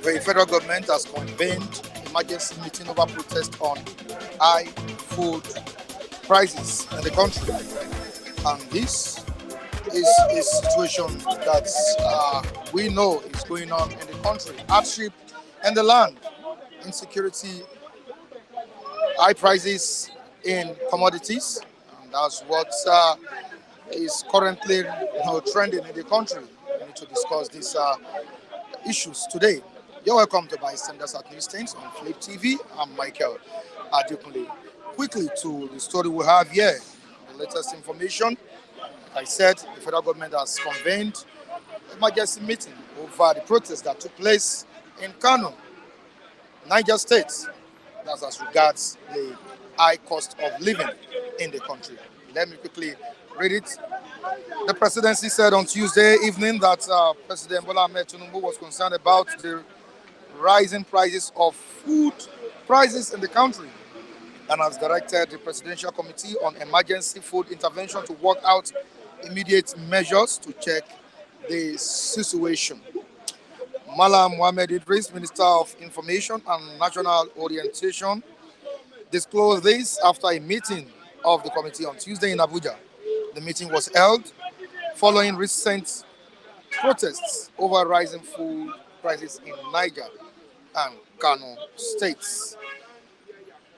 The federal government has convened emergency meeting over protest on high food prices in the country. And this is a situation that we know is going on in the country. Hardship in the land, insecurity, high prices in commodities. And that's what is currently trending in the country. We need to discuss these issues today. You're welcome to Bystanders at Newsstands on Flip TV. I'm Michael Adekunle. Quickly to the story we have here. The latest information. Like I said, the federal government has convened an emergency meeting over the protests that took place in Kano, Niger State. That's as regards the high cost of living in the country. Let me quickly read it. The presidency said on Tuesday evening that President Bola Ahmed Tinubu was concerned about the rising prices of food prices in the country and has directed the Presidential Committee on Emergency Food Intervention to work out immediate measures to check the situation. Malam Mohammed Idris, Minister of Information and National Orientation, disclosed this after a meeting of the committee on Tuesday in Abuja. The meeting was held following recent protests over rising food prices in Niger and Kano states.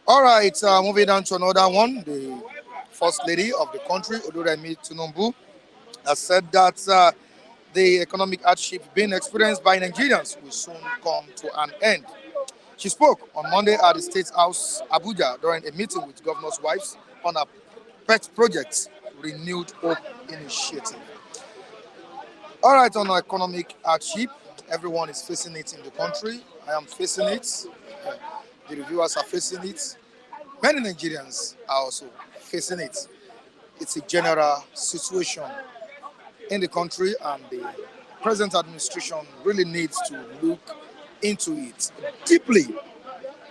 All right, moving on to another one. The First Lady of the country, Oduremi Tinubu, has said that the economic hardship being experienced by Nigerians will soon come to an end. She spoke on Monday at the State House, Abuja, during a meeting with governors' wives on a pet project, Renewed Hope Initiative. All right, on economic hardship, everyone is facing it in the country. I am facing it. The reviewers are facing it. Many Nigerians are also facing it. It's a general situation in the country, and the present administration really needs to look into it deeply.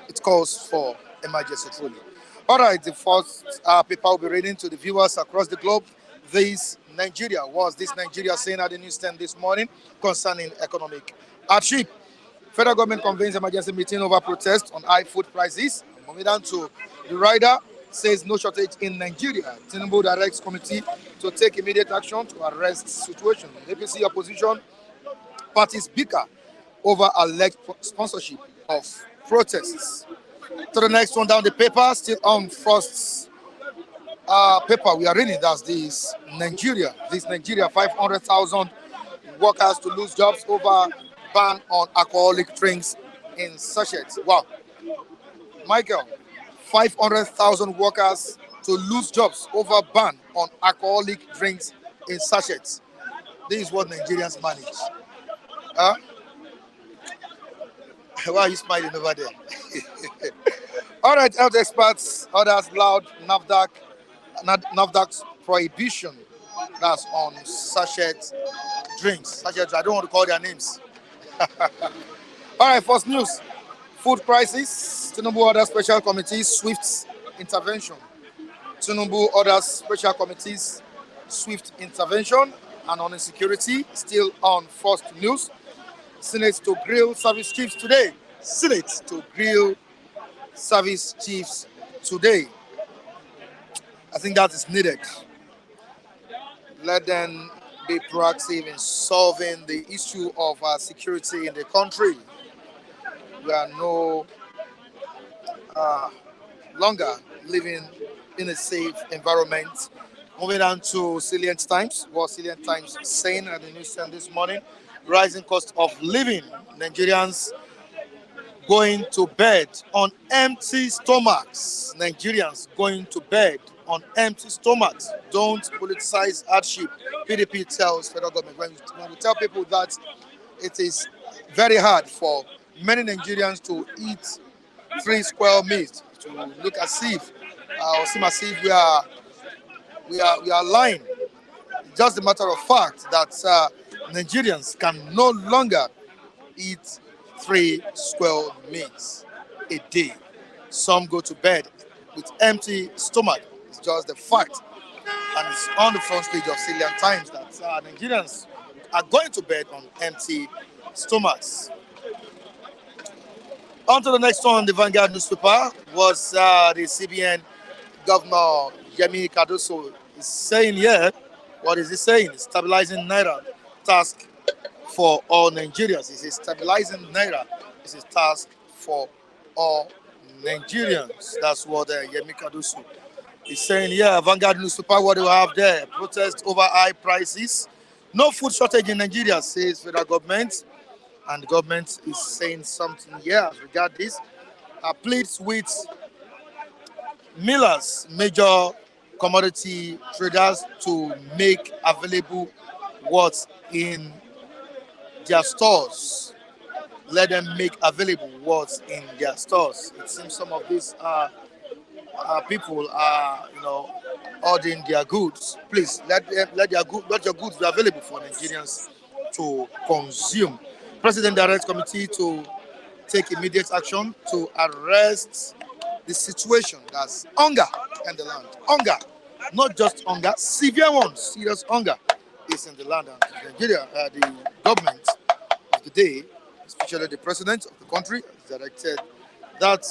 It calls for emergency truly. All right, the first paper will be reading to the viewers across the globe. This Nigeria was this Nigeria saying at the newsstand this morning concerning economic hardship. Federal government convenes emergency meeting over protest on high food prices. Moving down to the rider says no shortage in Nigeria. Tinubu directs committee to take immediate action to arrest situation. APC opposition parties bicker over alleged sponsorship of protests. To the next one down the paper, still on first paper we are reading. That's this Nigeria. This Nigeria, 500,000 workers to lose jobs over ban on alcoholic drinks in sachets. Wow, Michael, 500,000 workers to lose jobs over ban on alcoholic drinks in sachets. This is what Nigerians manage. Huh? Why are you smiling over there? All right, health experts, others loud NAFDAC's prohibition. That's on sachet drinks. Sachet, I don't want to call their names. All right, first news. Food crisis. Tinubu orders special committees swift intervention. Tinubu orders special committees swift intervention. And on insecurity, still on first news. Senate to grill service chiefs today. Senate to grill service chiefs today. I think that is needed. Let them be proactive in solving the issue of security in the country. We are no longer living in a safe environment. Moving on to Salient Times. What Salient Times saying at the newsstand this morning? Rising cost of living. Nigerians going to bed on empty stomachs. Nigerians going to bed on empty stomachs. Don't politicize hardship. PDP tells federal government. When we tell people that it is very hard for many Nigerians to eat 3 square meals, to look as if or seem as if we are lying. It's just a matter of fact that Nigerians can no longer eat 3 square meals a day. Some go to bed with empty stomach. It's just the fact. And it's on the front page of Salient Times that Nigerians are going to bed on empty stomachs. On to the next one, the Vanguard newspaper was the CBN Governor Yemi Cardoso is saying here. What is he saying? Stabilizing Naira task for all Nigerians. He says stabilizing Naira is a task for all Nigerians. That's what Yemi Cardoso is saying here. Vanguard newspaper, what do we have there? Protest over high prices. No food shortage in Nigeria, says federal government. And the government is saying something here as regard this. Pleads with millers, major commodity traders to make available what's in their stores. Let them make available what's in their stores. It seems some of these people are, ordering their goods. Please let your goods be available for Nigerians to consume. President directs committee to take immediate action to arrest the situation. That's hunger in the land. Hunger, not just hunger, severe one, serious hunger is in the land. And Nigeria, the government of the day, especially the president of the country, has directed that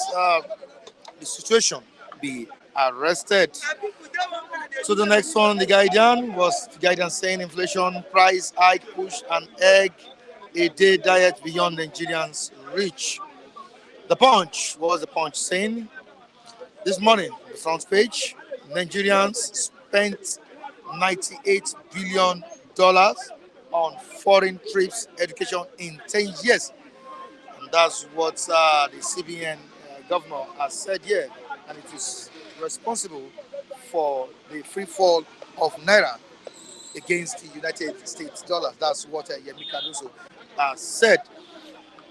the situation be arrested. So the next one, the Guardian, was the Guardian saying inflation, price hike, push an egg a day diet beyond Nigerians' reach. The Punch, what was the Punch saying? This morning, the front page, Nigerians spent $98 billion on foreign trips, education in 10 years. And that's what the CBN governor has said here. And it is responsible for the free fall of Naira against the United States dollar. That's what Yemi Cardoso has said.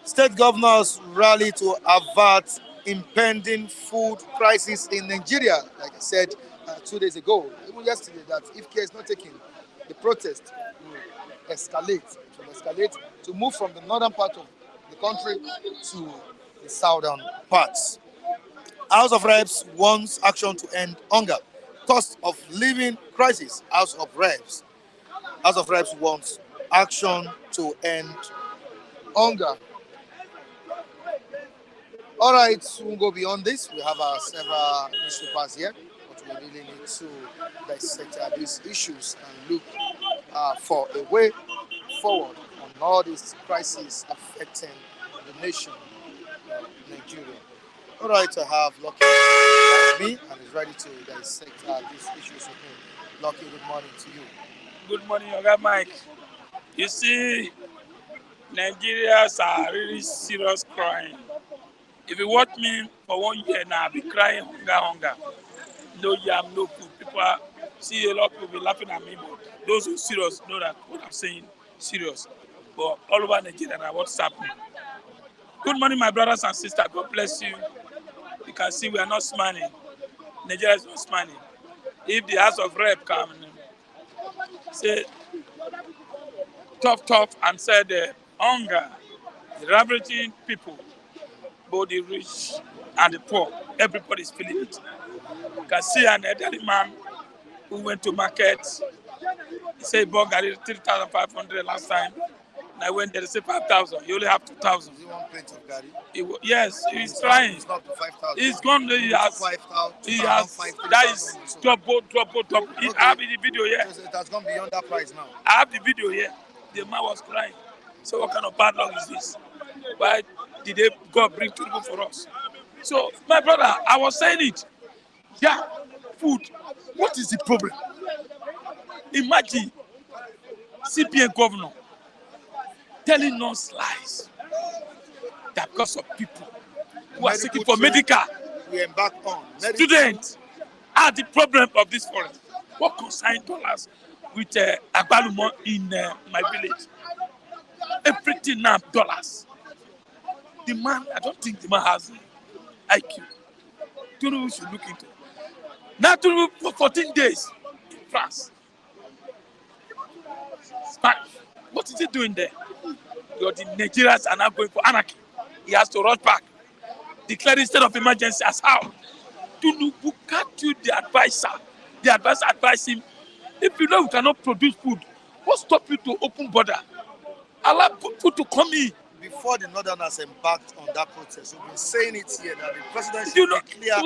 State governors rally to avert impending food crisis in Nigeria. Like I said 2 days ago, even yesterday, that if care is not taken, the protest will escalate. It will escalate to move from the northern part of the country to the southern parts. House of Reps wants action to end hunger. Cost of living crisis. House of Reps wants action to end hunger. All right, we'll go beyond this. We have several newspapers here, but we really need to dissect these issues and look for a way forward on all these crises affecting the nation, Nigeria. All right, I have Lucky with me and is ready to dissect these issues with me. Lucky, good morning to you. Good morning, Oga Mike. You see, Nigerians are really serious crying. If you watch me for 1 year now, I'll be crying hunger. No yam, no food. People see a lot of people be laughing at me, but those who serious know that what I'm saying serious. But all over Nigeria now, what's happening? Good morning, my brothers and sisters. God bless you. You can see we are not smiling. Nigeria is not smiling. If the House of Rep can say tough and said hunger, the ravaging people, both the rich and the poor, everybody is feeling it. You can see an elderly man who went to market. He said he bought Gary 3,500 last time. And I went there, they said 5,000. You only have 2,000. Is it one plate of Gary? Yes, he's trying. It's not to 5,000. He's gone. He has. 5,000. He has. That is double. Okay. I have the video here. It has gone beyond that price now. I have the video here. The man was crying. So what kind of bad luck is this? Why did God bring trouble for us? So, my brother, I was saying it. Yeah, food. What is the problem? Imagine CPN governor telling us lies that because of people who are seeking for medical, we embark on students are the problem of this forest. What concerns dollars with Agbalumo in my village? Everything now dollars. The man, I don't think the man has IQ. We should look into. Now for 14 days in France. Spanish. What is he doing there? The Nigerians are now going for anarchy. He has to rush back. Declare state of emergency as how? Tinubu can't you the advisor? The advisor advised him, if you know we cannot produce food, what stop you to open border? Allow people to come in. Before the Northerners embarked on that protest, we've been saying it here that the president should declare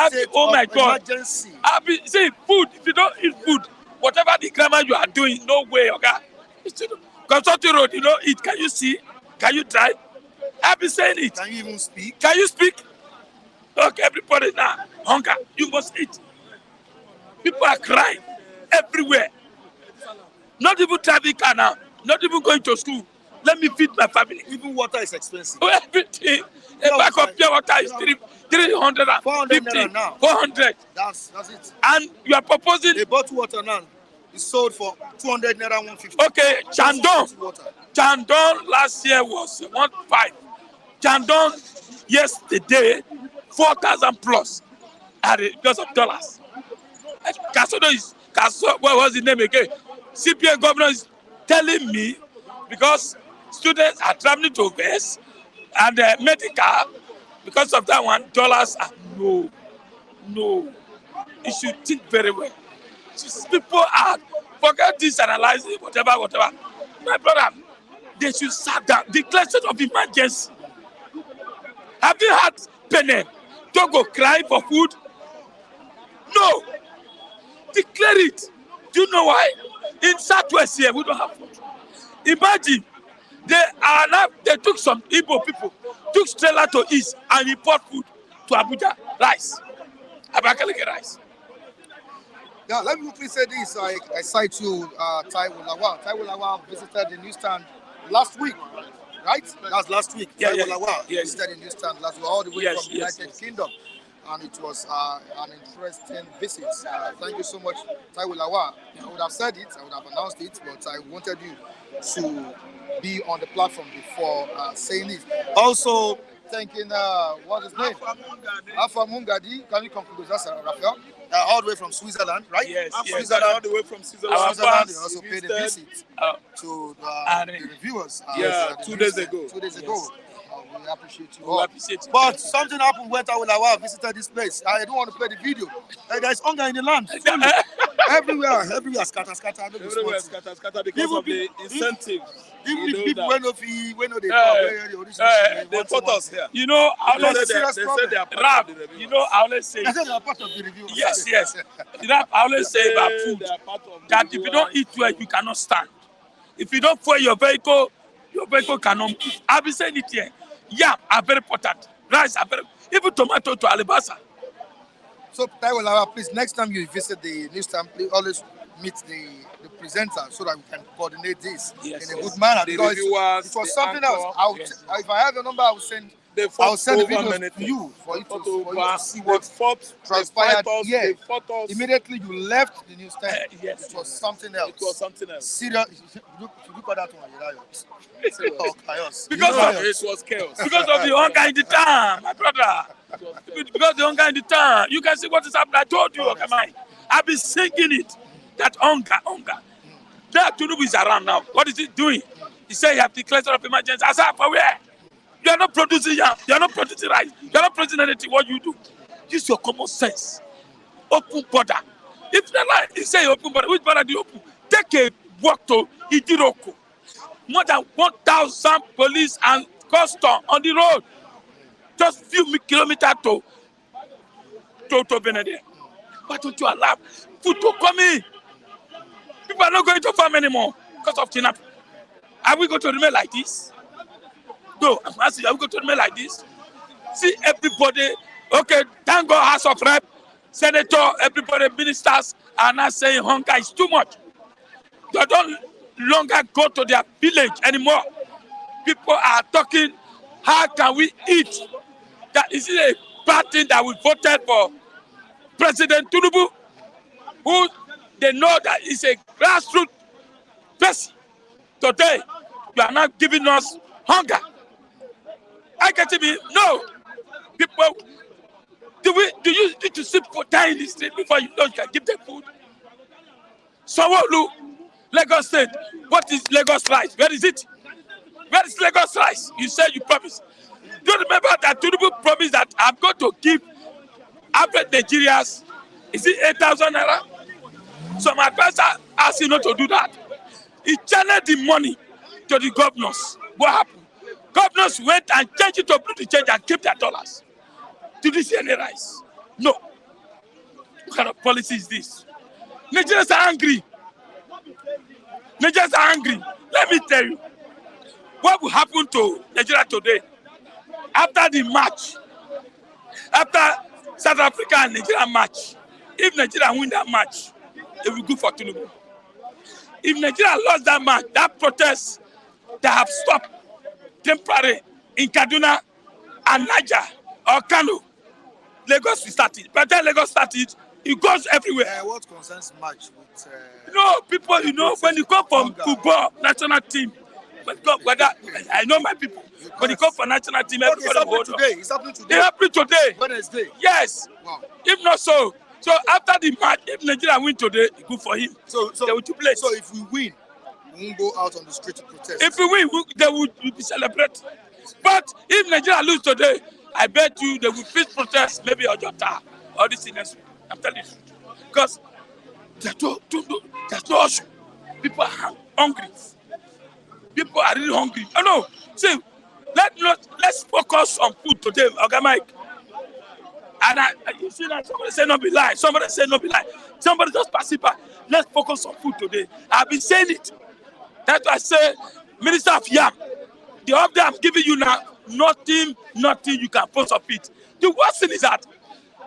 state of emergency. See, food, if you don't eat food, whatever the grammar you are doing, no way, okay? Consulting road, eat. Can you see? Can you drive? I've been saying it. Can you even speak? Can you speak? Look, everybody now, hunger. You must eat. People are crying everywhere. Not even driving car now. Not even going to school. Let me feed my family. Even water is expensive. Oh, everything. A bag of pure water is 350. 400 now. 400. That's it. And you are proposing a bottle water now is sold for 200 naira 150. Okay, Chandon last year was 1.5. Chandon yesterday 4,000 plus because of dollars. What was the name again? CPN governor is telling me because students are traveling to West and medical, because of that one, dollars are no. You should think very well. People are, forget this, analyzing, whatever. My brother, they should start down. Declare state of emergency. Have you had Benin? Togo cry for food? No. Declare it. Do you know why? In Southwest here, we don't have food. Imagine, they took some Igbo people, took trailer to East and import food to Abuja, rice. Abakaliki rice. Yeah, let me quickly say this. I cite you, Taiwo Lawal. Taiwo Lawal visited the newsstand last week, right? That's last week. Taiwo Lawal visited the newsstand last week, all the way from the United Kingdom. And it was an interesting visit. Thank you so much, Taiwo Lawal. I would have said it, I would have announced it, but I wanted you to be on the platform before saying it. Also, thanking, what's his name? Alpha Mungadi. Can you conclude with that, Raphael? all the way from Switzerland, right? Yes, yes. Switzerland. All the way from Switzerland. Switzerland, they fans also paid a visited, visit Uh, to and, the reviewers. yeah, the 2 days visit- ago. 2 days Yes. ago. We appreciate you we all. appreciate it. But something happened when Tawulawa visited this place. I don't want to play the video. There's hunger in the land. everywhere, scatter. I don't know Everywhere small thing. scatter because Even of the incentives. Even You the know people that. when they Eh, talk, they They put us here. You know, I Because always it's serious They problem. said they are part rap. of the review. You know, I always say They said they are part of the review. yes. Rap. I always say about food They are part of the that if you reviewers. don't eat well, you cannot stand. If you don't fuel your vehicle cannot move. I've been saying it here. Yam are very important. Rice are very, even tomato to alibasa. So Taiwo, please, next time you visit the newsstand, please always meet the presenter so that we can coordinate this Yes, in a yes. good manner. The Because reviewers, it was the something anchor, else. yes. If I have your number, I'll send They I'll fought send the over videos many to things. you for you They fought to over. see They what fought. transpired They fight us. here. They fought us. Immediately you left the newsstand. Yes. It was something else. It was something else. Serious. Should you call that one Yelayo? Oh, chaos. Because No, of- it was chaos. Because of the hunger in the town, my brother. Because the hunger in the town, you can see what is happening. I told you, okay, man. I've been singing it. That hunger. That Tinubu is around now. What is he doing? He said you have declared state of emergency. I said, for where? You are not producing yam. You are not producing rice. You are not producing anything. What you do? Use your common sense. Open border. If the line, he say open border, which border do you open? Take a walk to Idiroko. More than 1,000 police and custom on the road. Just few kilometers to Benedict. Why don't you allow food to come in? People are not going to farm anymore because of kidnap. Are we going to remain like this? No, I'm asking, are we going to remain like this? See everybody, okay, thank God, House of Rep, Senator, everybody, ministers are now saying hunger is too much. They don't longer go to their village anymore. People are talking, how can we eat? That is it a bad thing that we voted for President Tinubu, who they know that is a grassroots person. Today, you are not giving us hunger. I get me? No. People, do you need to sit for time in the street before you know you can give them food? Sanwo-Olu, Lagos State. What is Lagos rice? Where is it? Where is Lagos rice? You said you promised. Do you remember that Tinubu promised that I'm going to give average Nigerians, is it 8,000 naira? Some advisor asked you not to do that. He channeled the money to the governors. What happened? Governors went and changed it to British change and kept their dollars. Did you see any rice? No. What kind of policy is this? Nigerians are angry. Nigerians are angry. Let me tell you, what will happen to Nigeria today after the match, after South Africa and Nigeria match? If Nigeria win that match, it will be good for Tinubu. If Nigeria lost that match, that protest that have stopped temporary in Kaduna and Niger or Kano, Lagos will start it. By the time Lagos started, it goes everywhere. What concerns match with? No, people, you know, when you come from football national team, whether I know my people, when you come for national team, Okay, everybody hold on. It's happening today. It happened today. Wednesday. Yes. Wow. If not so, after the match, if Nigeria win today, it's good for him. So They will jubilate. So if we win, we won't go out on the street to protest. If we win, they will be celebrating. But if Nigeria lose today, I bet you they will fix protest, maybe Ojota or this next week. I'm telling you. Because there's no issue. People are hungry. People are really hungry. Oh no. See, let's focus on food today, okay, Mike? And you see that somebody say no be lie. Somebody say no be lie. Somebody just pass it by. Let's focus on food today. I've been saying it. That's why I say, Minister of Yam, the update I'm giving you now, nothing you can post of it. The worst thing is that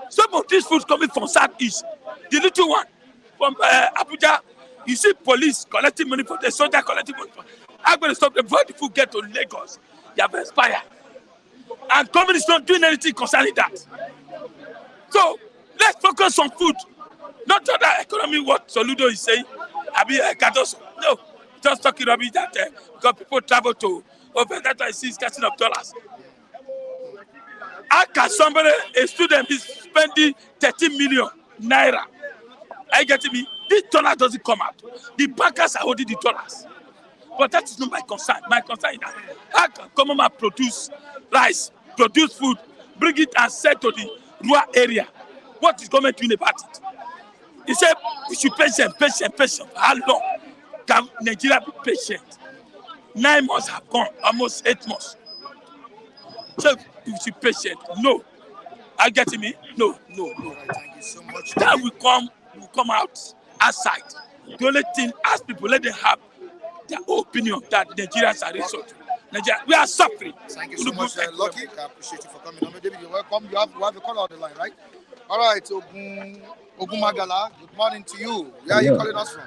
some of these foods coming from Southeast, the little one from Abuja, you see police collecting money for the soldier collecting money for. I'm going to stop them before the food get to Lagos. They have expired. And government is not doing anything concerning that. So let's focus on food. Not on that economy, what Soludo is saying. Cardoso. No, just talking about that because people travel to over that I see catching of dollars. How can somebody, a student, be spending 13 million naira. Are you getting me? This dollar doesn't come out. The bankers are holding the dollars. But that is not my concern. My concern is that how can common man produce rice, produce food, bring it and sell to the rural area? What is government doing about it? He said we should patient. How long can Nigeria be patient? 9 months have gone, almost 8 months. So we should patient. No. Are you getting me? No. Right, thank you so much. Then we come out outside. The only thing, ask people, let them have their opinion that Nigerians are resort. Nigeria, we are suffering. Thank you so much, Lucky. I appreciate you for coming on. David, you're welcome. You have a call on the line, right? All right, Ogumagala, good morning to you. Where are you calling us from?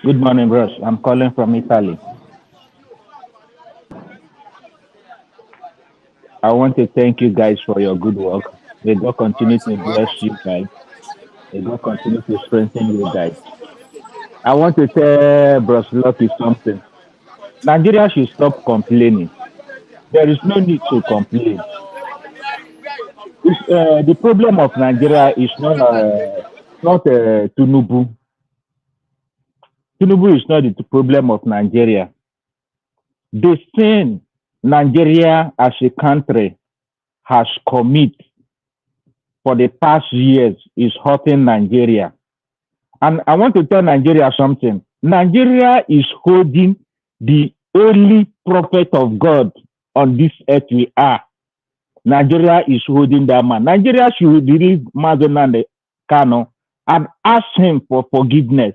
Good morning, bros. I'm calling from Italy. I want to thank you guys for your good work. May God All continue right, to you're bless welcome. you guys. May God continue to strengthen you guys. I want to tell Bros Lucky something. Nigeria should stop complaining. There is no need to complain. The problem of Nigeria is not Tinubu. Tinubu is not the problem of Nigeria. The sin Nigeria as a country has committed for the past years is hurting Nigeria. And I want to tell Nigeria something. Nigeria is holding the only prophet of God on this earth we are. Nigeria is holding that man. Nigeria should release Mazenande Kano and ask him for forgiveness.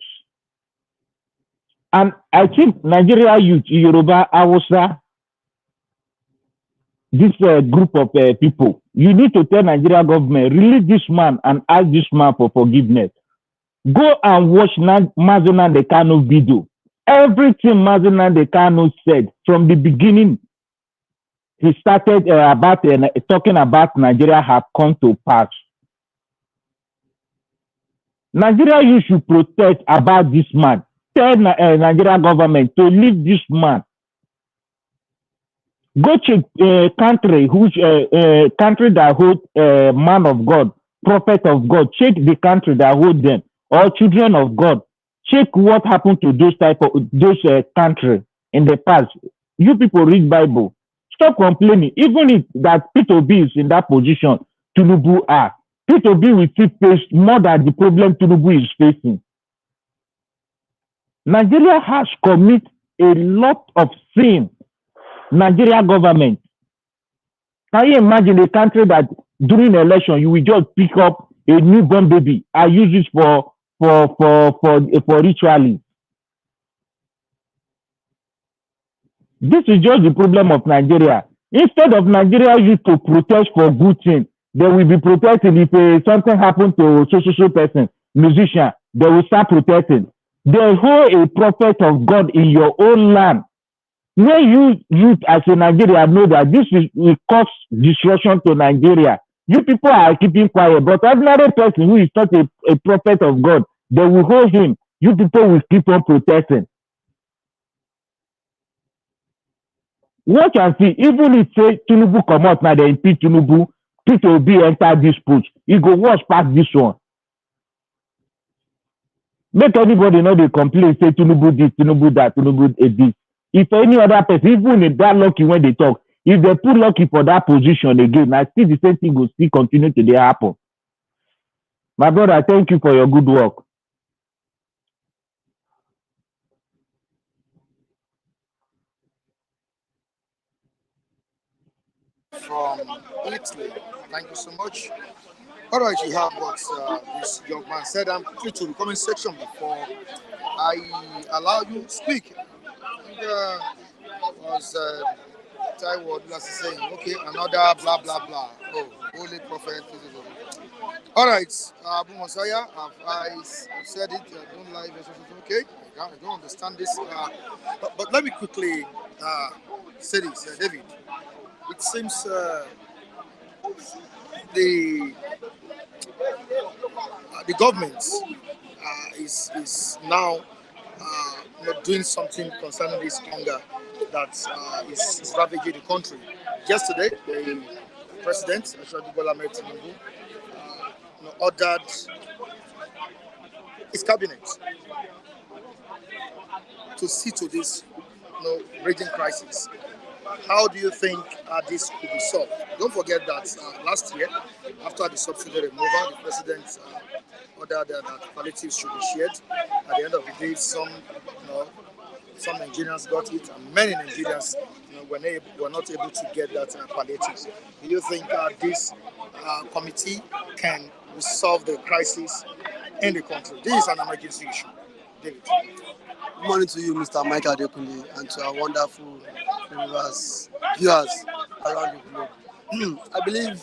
And I think Nigeria youth, Yoruba, Hausa, this group of people, you need to tell Nigeria government, release this man and ask this man for forgiveness. Go and watch Mazenande Kano video. Everything Mazenande Kano said from the beginning, he started talking about Nigeria have come to pass. Nigeria, you should protest about this man. Tell Nigeria government to leave this man. Go check country that hold man of God, prophet of God. Check the country that hold them, or children of God. Check what happened to those country in the past. You people read Bible. Stop complaining. Even if that P2B is in that position, Tinubu are. P2B will still face more than the problem Tinubu is facing. Nigeria has committed a lot of sin. Nigeria government. Can you imagine a country that during election you will just pick up a newborn baby and use it for ritually? This is just the problem of Nigeria. Instead of Nigeria youth to protest for good thing, they will be protesting if something happened to so person, musician, they will start protesting. They hold a prophet of God in your own land. When you as a Nigeria know that this will cause destruction to Nigeria, you people are keeping quiet. But ordinary person who is not a prophet of God, they will hold him. You people will keep on protesting. Watch and see, even if say Tinubu come out now, they impeach Tinubu, P2B enter this push. He go watch past this one. Make anybody know they complain, say Tinubu this, Tinubu that, Tinubu this. If any other person, even if that lucky when they talk, if they put lucky for that position again, I still the same thing will still continue to happen. My brother, thank you for your good work. From Italy, thank you so much. All right, you have what this young man said. I'm quickly to the comment section before I allow you to speak. Was Taiwo Odulasi saying, okay, another blah blah blah. Oh, holy prophet. All right, Abu Mosiah, I've said it. Don't lie. Okay, I don't understand this. But let me quickly say this, David. It seems the the government is now doing something concerning this hunger that is ravaging the country. Yesterday, the president, Bola Tinubu, ordered his cabinet to see to this raging crisis. How do you think this could be solved? Don't forget that last year, after the subsidy removal, the president ordered that palliatives should be shared. At the end of the day, some Nigerians got it, and many Nigerians were not able to get that palliatives. Do you think this committee can resolve the crisis in the country? This is an emergency issue. David. Good morning to you, Mr. Michael Adekunle, and to our wonderful viewers around the globe. I believe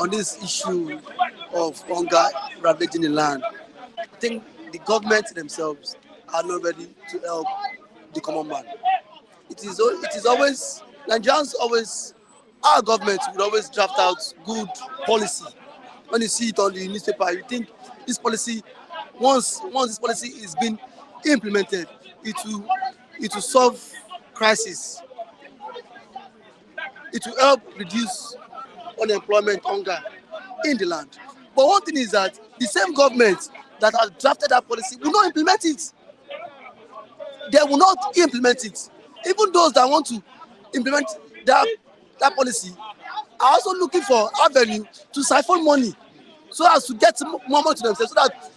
on this issue of hunger ravaging the land, I think the government themselves are not ready to help the common man. It is always, Nigerians always, our government will always draft out good policy. When you see it on the newspaper, you think this policy, once this policy is being implemented, it will solve crisis. It will help reduce unemployment, hunger in the land. But one thing is that the same government that has drafted that policy will not implement it. They will not implement it. Even those that want to implement that policy are also looking for avenue to siphon money so as to get more money to themselves, so that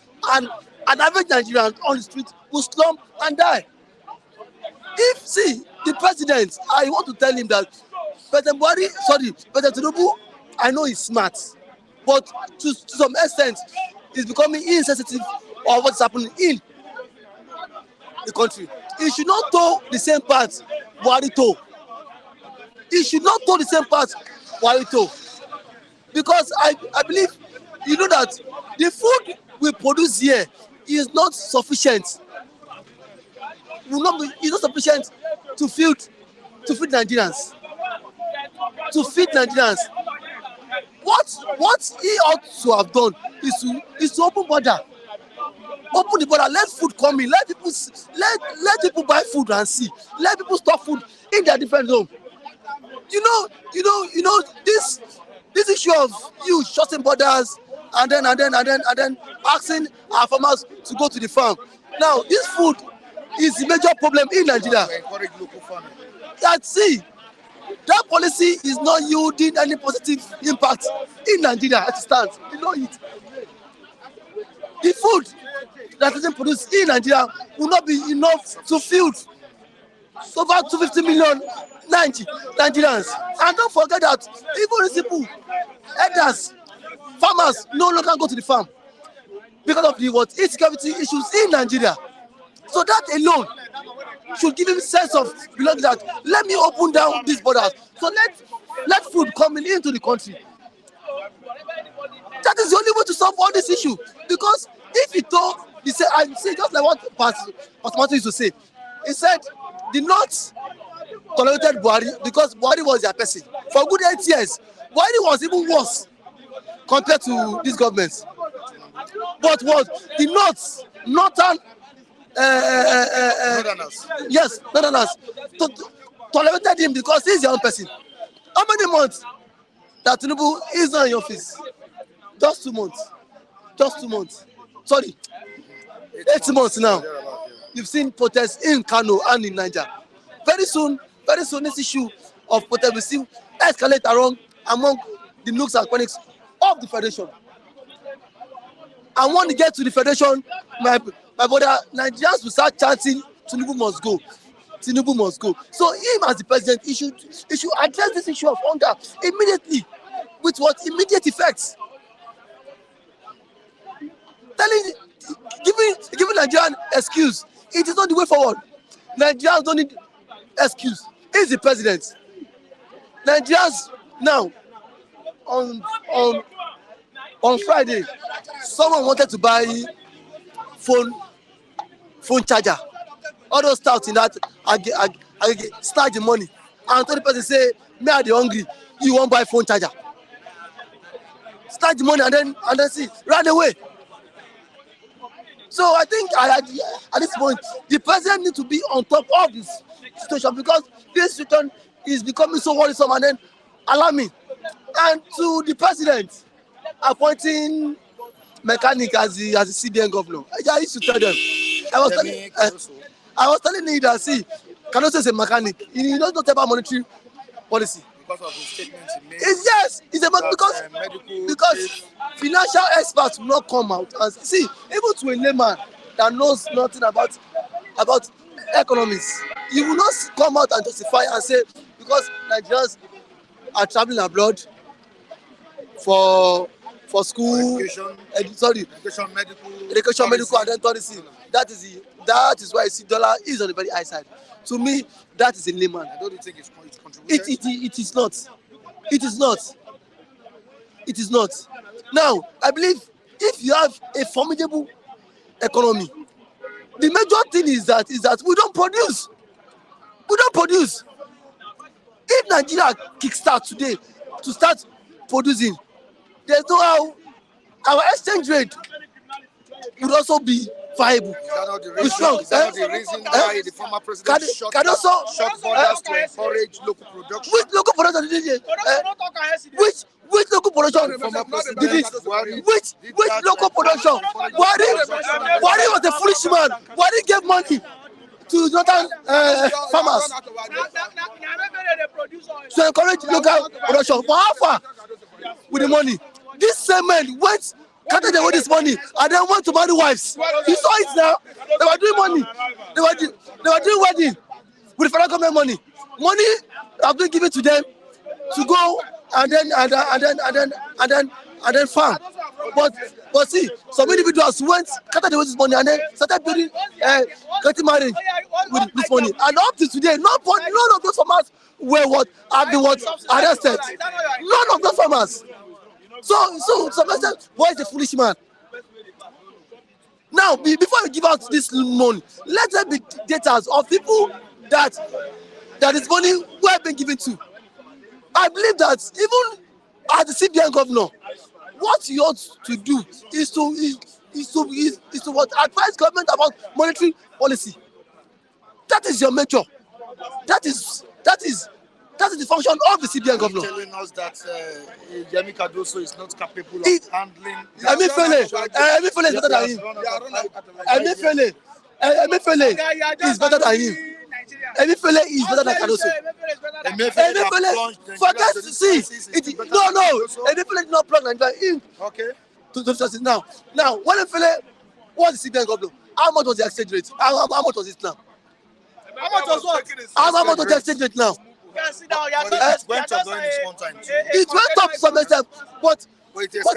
an average Nigerian on the street will slump and die. The president, I want to tell him that President Tinubu, I know he's smart, but to some extent, he's becoming insensitive of what's happening in the country. He should not toe the same path Buhari toe. He should not toe the same path Buhari toe. Because I believe, that the food we produce here is not sufficient. It's not sufficient to feed Nigerians. What he ought to have done is to open border. Open the border, let food come in, let people buy food and see. Let people stock food in their different home. This issue of you shutting borders and then asking our farmers to go to the farm. Now, this food is a major problem in Nigeria. That policy is not yielding any positive impact in Nigeria as it stands. You know it. The food that isn't produced in Nigeria will not be enough to feed over 250 million Nigerians. And don't forget that even simple herders, farmers no longer go to the farm because of the insecurity issues in Nigeria. So that alone should give him a sense of belonging, that let me open down these borders. So let food come into the country. That is the only way to solve all this issue. Because if he told, I say just like what Pastor Martin used to say, he said the North tolerated Buhari because Buhari was their person. For good 8 years, Buhari was even worse compared to these governments. But what the Northern Northerners tolerated him because he's their own person. How many months that Tinubu is not in office? Just 2 months. Sorry, 8 months now. You've seen protests in Kano and in Niger. Very soon, this issue of protest will still escalate among the nooks and crannies of the federation. And when you get to the federation, my brother, Nigerians will start chanting, Tinubu must go. Tinubu must go. So him as the president, he should address this issue of hunger immediately, with immediate effects. Giving Nigerian excuse, it is not the way forward. Nigerians don't need excuse. He's the president. Nigerians now, on Friday, someone wanted to buy phone charger. All those stuff in that, I start the money. And told the person, say, me are the hungry, you won't buy phone charger. Start the money and then see, run away. So I think at this point, the president needs to be on top of this situation, because this situation is becoming so worrisome and then alarming. And to the president appointing mechanic as the CBN governor. I used to tell them. I was telling you that see, Kanoso is a mechanic. He does not talk about monetary policy. Because of the statements he made. Yes, it's about because financial experts will not come out and see, even to a layman that knows nothing about economics, he will not come out and justify and say because Nigerians are traveling abroad for school, education, medical, and then tourism. That is why you see dollar is on the very high side. To me, that is a layman. I don't think it's contributed. It is not. It is not. It is not. Now, I believe if you have a formidable economy, the major thing is that we don't produce. We don't produce. If Nigeria kickstart today to start producing, there's no how our exchange rate would also be viable. Is that not the reason why the former president shut borders to encourage local production? Which local production did he? Which local production? Did it? Which local production? Buhari was a foolish man. Buhari gave money to northern farmers to encourage local production. For how far with the money? This same men went, counted away this money, and then went to marry wives. You saw it now. They were doing money. They were doing wedding with the federal government money. Money have been given to them to go and then farm. But see, some individuals went, counted away this money, and then started building, getting married with this money. And up to today, none of those farmers were have been arrested. None of those farmers. So some extent, why is the foolish man? Now, before you give out this money, let there be data of people that this money were being given to. I believe that even as the CBN governor, what you ought to do is to advise government about monetary policy. That is your major. That is the function of the CBN governor. Telling us that Yemi Cardoso is not capable of handling. Emefiele is better than him. Emefiele is better than him. Emefiele is better than Cardoso. Emefiele, forget to see. No. Emefiele did not plug Nigeria in. Okay. Now, when Emefiele was the CBN governor, how much was the exchange rate? How much was it now? How much was what? How much was the exchange rate now? It went up during this one time too. It went up some extent, but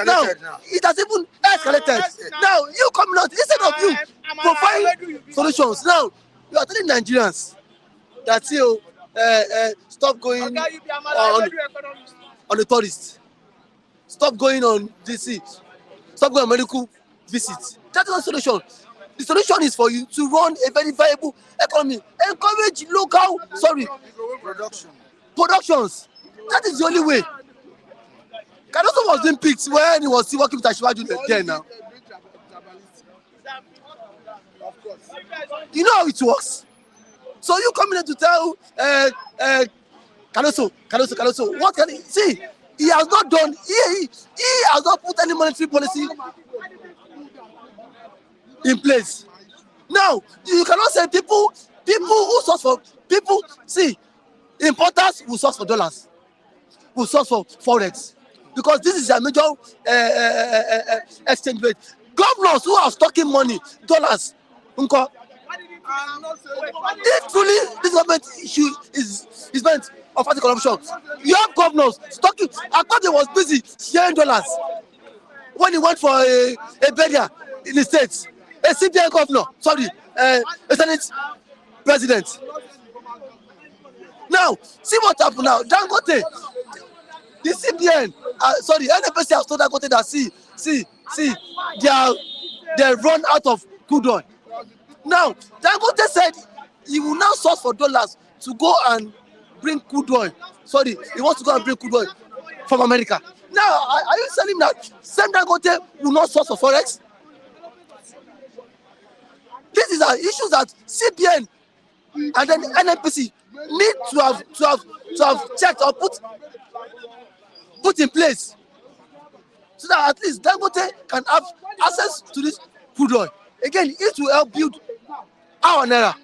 now it has even escalated. Now you coming out instead of you providing solutions. Now you are telling Nigerians that stop going on the tourists, stop going on DC, stop going on medical visits. That is not the solution. The solution is for you to run a very viable economy, encourage local productions. That is the only way. Cardoso was being picked when he was still working with Ashwaju then now. You know how it works. So you coming in to tell Cardoso, what can he see? He has not done. He has not put any monetary policy in place. Now you cannot say people who source for people. See, importers will source for dollars, will source for forex, because this is a major exchange rate. Governors who are stocking money, dollars, if truly this government issue is meant of anti-corruption, you have governors stocking. I thought he was busy sharing dollars when he went for a burial in the States. A CBN governor, a Senate president. Now, see what happened now. Dangote, the CBN, NFSC has told Dangote that they run out of crude oil. Now, Dangote said he will now source for dollars to go and bring crude oil. He wants to go and bring crude oil from America. Now, are you telling him that same Dangote will not source for forex? These are issues that CBN and then NNPC need to have checked or put in place. so that at least Dangote can have access to this crude oil. Again, it will help build our naira.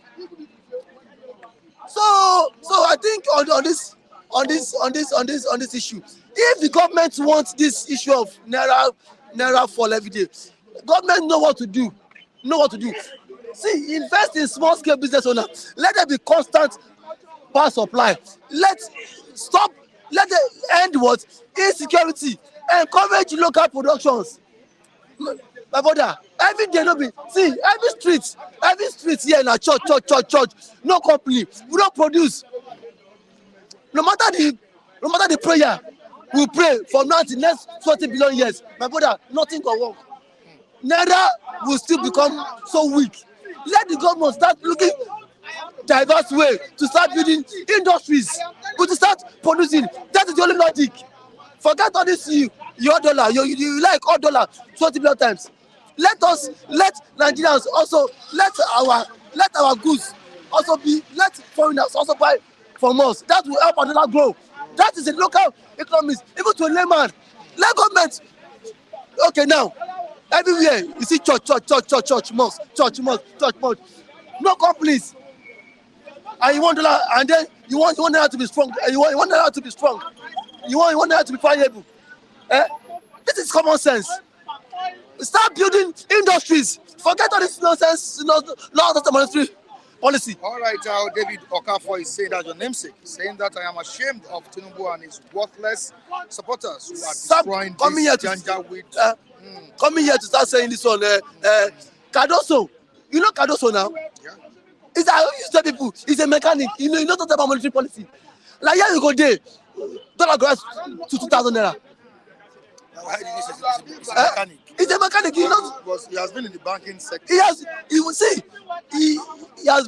So I think on this issue, if the government wants this issue of naira fall every day, government know what to do. See, invest in small scale business owner. Let there be constant power supply. Let the end what insecurity. Encourage local productions. My brother, every day no be see every street here na church. No company, we don't produce. No matter the prayer we pray from now to next 20 billion years, my brother, nothing go work. Naira will still become so weak. Let the government start looking diverse way to start building industries, to start producing. That is the only logic. Forget all this your dollar, you like all dollar 20 billion times. Let Nigerians also let our goods also be, let foreigners also buy from us. That will help our dollar grow. That is a local economics, even to a layman. Let government, okay, now everywhere you see church, mosque. No companies. And you want dollar, and then you want naira to be strong. You want naira to be strong. You want naira to be viable. This is common sense. Start building industries. Forget all this nonsense, monetary policy. All right, David Okafor is saying that your namesake, saying that I am ashamed of Tinubu and his worthless supporters who are destroying this janja with. Coming here to start saying this one. Cardoso, you know Cardoso now? Yeah. It's how you tell people. He's a mechanic. You know talk about monetary policy. Like here you go there, dollar goes to 2,000 naira. Why did you say he's a mechanic? He's a mechanic. You know, He has been in the banking sector. he has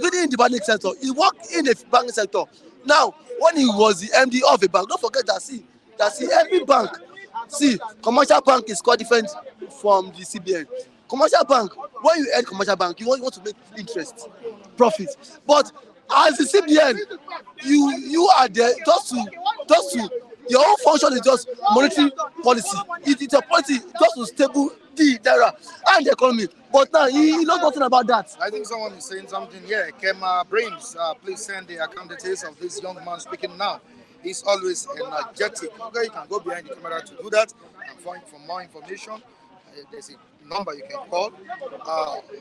been in the banking sector. He worked in the banking sector. Now, when he was the MD of a bank, don't forget that every bank, commercial bank is quite different from the CBN. Commercial bank, when you enter commercial bank, you want to make interest, profit. But as the CBN, you are there just to your own function is just monetary policy. It's a policy just to stable the naira and the economy. But now he knows nothing about that. I think someone is saying something here. Kema Brains, please send the account details of this young man speaking now. He's always energetic. Okay, you can go behind the camera to do that. And for more information, there's a number you can call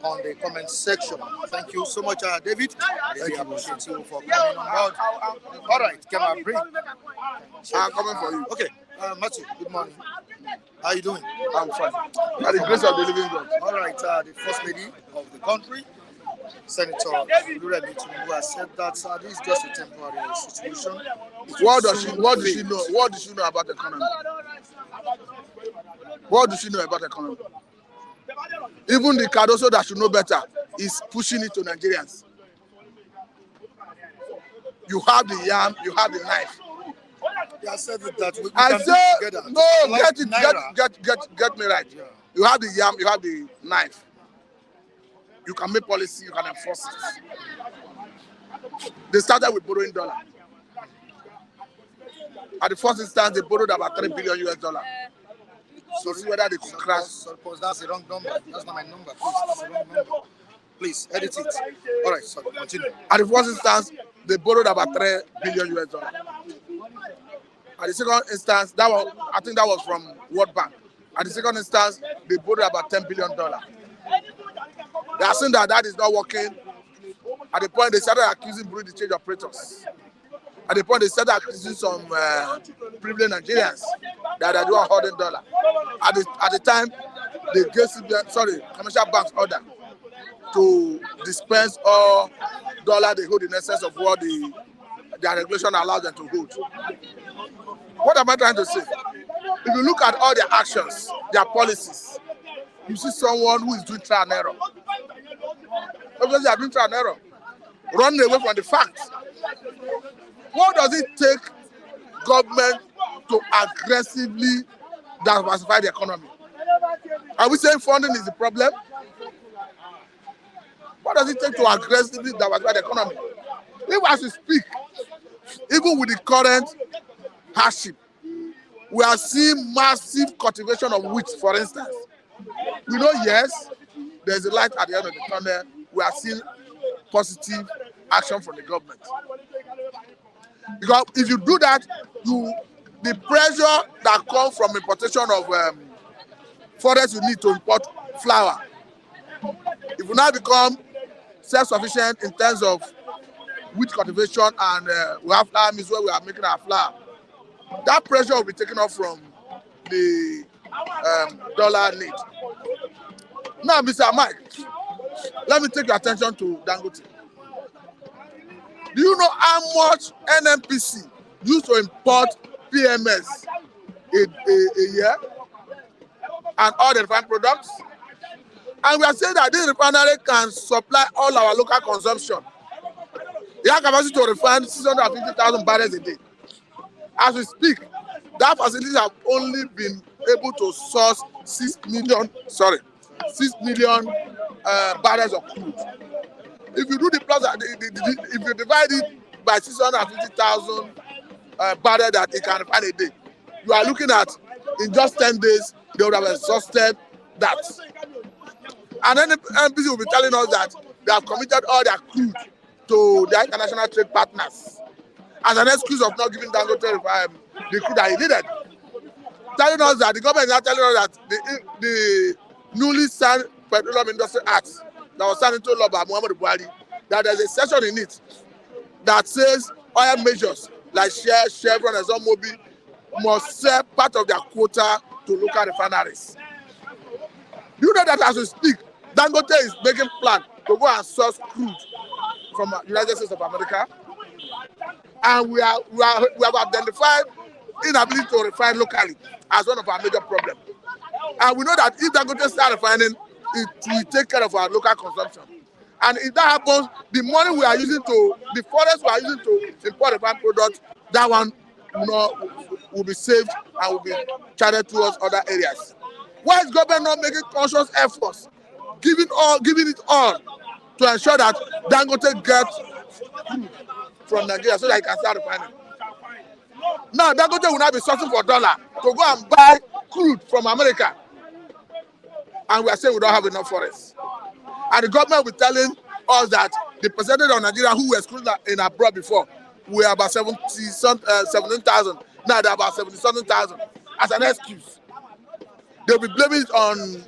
on the comment section. Thank you so much, David. I really appreciate you for coming on board. All right, Kema Brains. I'm coming for you. Okay, Matthew, good morning. How are you doing? I'm fine. By the grace of the living God. All right, the First Lady of the country, Senator Oluremi Tinubu, has said that this is just a temporary situation. What does she know? What does she know about the economy? What does she know about the economy? Even the Cardoso that should know better is pushing it to Nigerians. You have the yam, you have the knife. I said that we I can say, do together. no, get me right. Yeah. You have the yam, you have the knife. You can make policy, you can enforce it. They started with borrowing dollar. At the first instance, they borrowed about $3 billion US. So see whether they could crash. Suppose that's the wrong number. That's not my number. Please, that's the wrong number. Please, edit it. All right, sorry, continue. At the first instance, they borrowed about $3 billion US. At the second instance, I think that was from World Bank. At the second instance, they borrowed about $10 billion. They are saying that is not working. At the point they started accusing Bureau de Change operators. At the point they started accusing some privileged Nigerians that are doing holding dollar. At the time, they gave commercial banks order to dispense all dollar they hold in excess of what their regulation allows them to hold. What am I trying to say? If you look at all their actions, their policies, you see someone who is doing trial and error. Because they are doing trial and error, running away from the facts. What does it take government to aggressively diversify the economy? Are we saying funding is the problem? What does it take to aggressively diversify the economy? If as we speak, even with the current hardship, we are seeing massive cultivation of wheat, for instance. We know, yes, there's a light at the end of the tunnel. We are seeing positive action from the government. Because if you do that, the pressure that comes from importation of forest, you need to import flour. If we now become self-sufficient in terms of wheat cultivation and we have flour mills where we are making our flour, that pressure will be taken off from the dollar need. Now, Mr. Mike, let me take your attention to Dangote. Do you know how much NNPC used to import PMS a year and all the refined products? And we are saying that this refinery can supply all our local consumption. It has capacity to refine 650,000 barrels a day. As we speak, that facilities have only been able to source 6 million barrels of crude. If you do the plus, if you divide it by 650,000 barrels that it can refine a day, you are looking at, in just 10 days, they would have exhausted that. And then the NPC will be telling us that they have committed all their crude to their international trade partners as an excuse of not giving Dangote the crude that he needed. Telling us that the government is now telling us that the newly signed Petroleum Industry Act that was signed into law by Muhammadu Buhari, that there's a section in it that says oil majors like Shell, Chevron, and ExxonMobil must sell part of their quota to local refineries. Do you know that as we speak, Dangote is making plan to go and source crude from the United States of America, and we have identified inability to refine locally as one of our major problems. And we know that if Dangote start refining, it will take care of our local consumption. And if that happens, the money we are using the forest we are using to import refined products, that one will be saved and will be channeled towards other areas. Why is government not making conscious efforts, giving it all to ensure that Dangote gets crude from Nigeria so that he can start refining? Now Dangote will not be sourcing for dollar to go and buy crude from America, and we are saying we don't have enough forests. And the government will be telling us that the percentage of Nigeria who were schooling in abroad before were about 17,000. Now they're about 70,000 as an excuse. They'll be blaming it on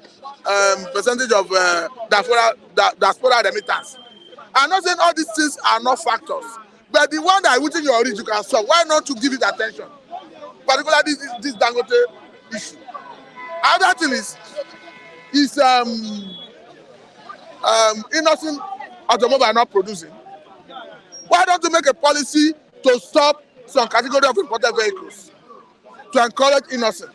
percentage of diaspora remittance. I'm not saying all these things are not factors, but the one that within your reach you can solve, why not to give it attention? Particularly this Dangote issue. Another thing is innocent automobile not producing. Why don't you make a policy to stop some category of imported vehicles to encourage innocent?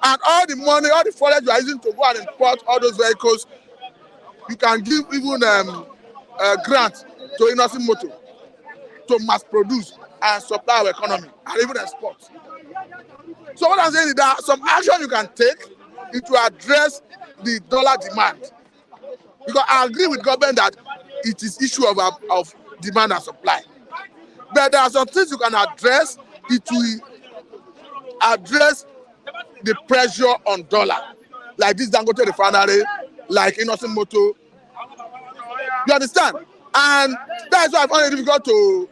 And all the money, all the forage you are using to go and import all those vehicles, you can give even a grant to innocent motor to mass produce and supply our economy and even export. So what I'm saying is that some action you can take is to address the dollar demand. Because I agree with government that it is issue of demand and supply. But there are some things you can address. It will address the pressure on dollar, like this Dangote refinery, like innocent motor. You understand? And that's why I find it difficult to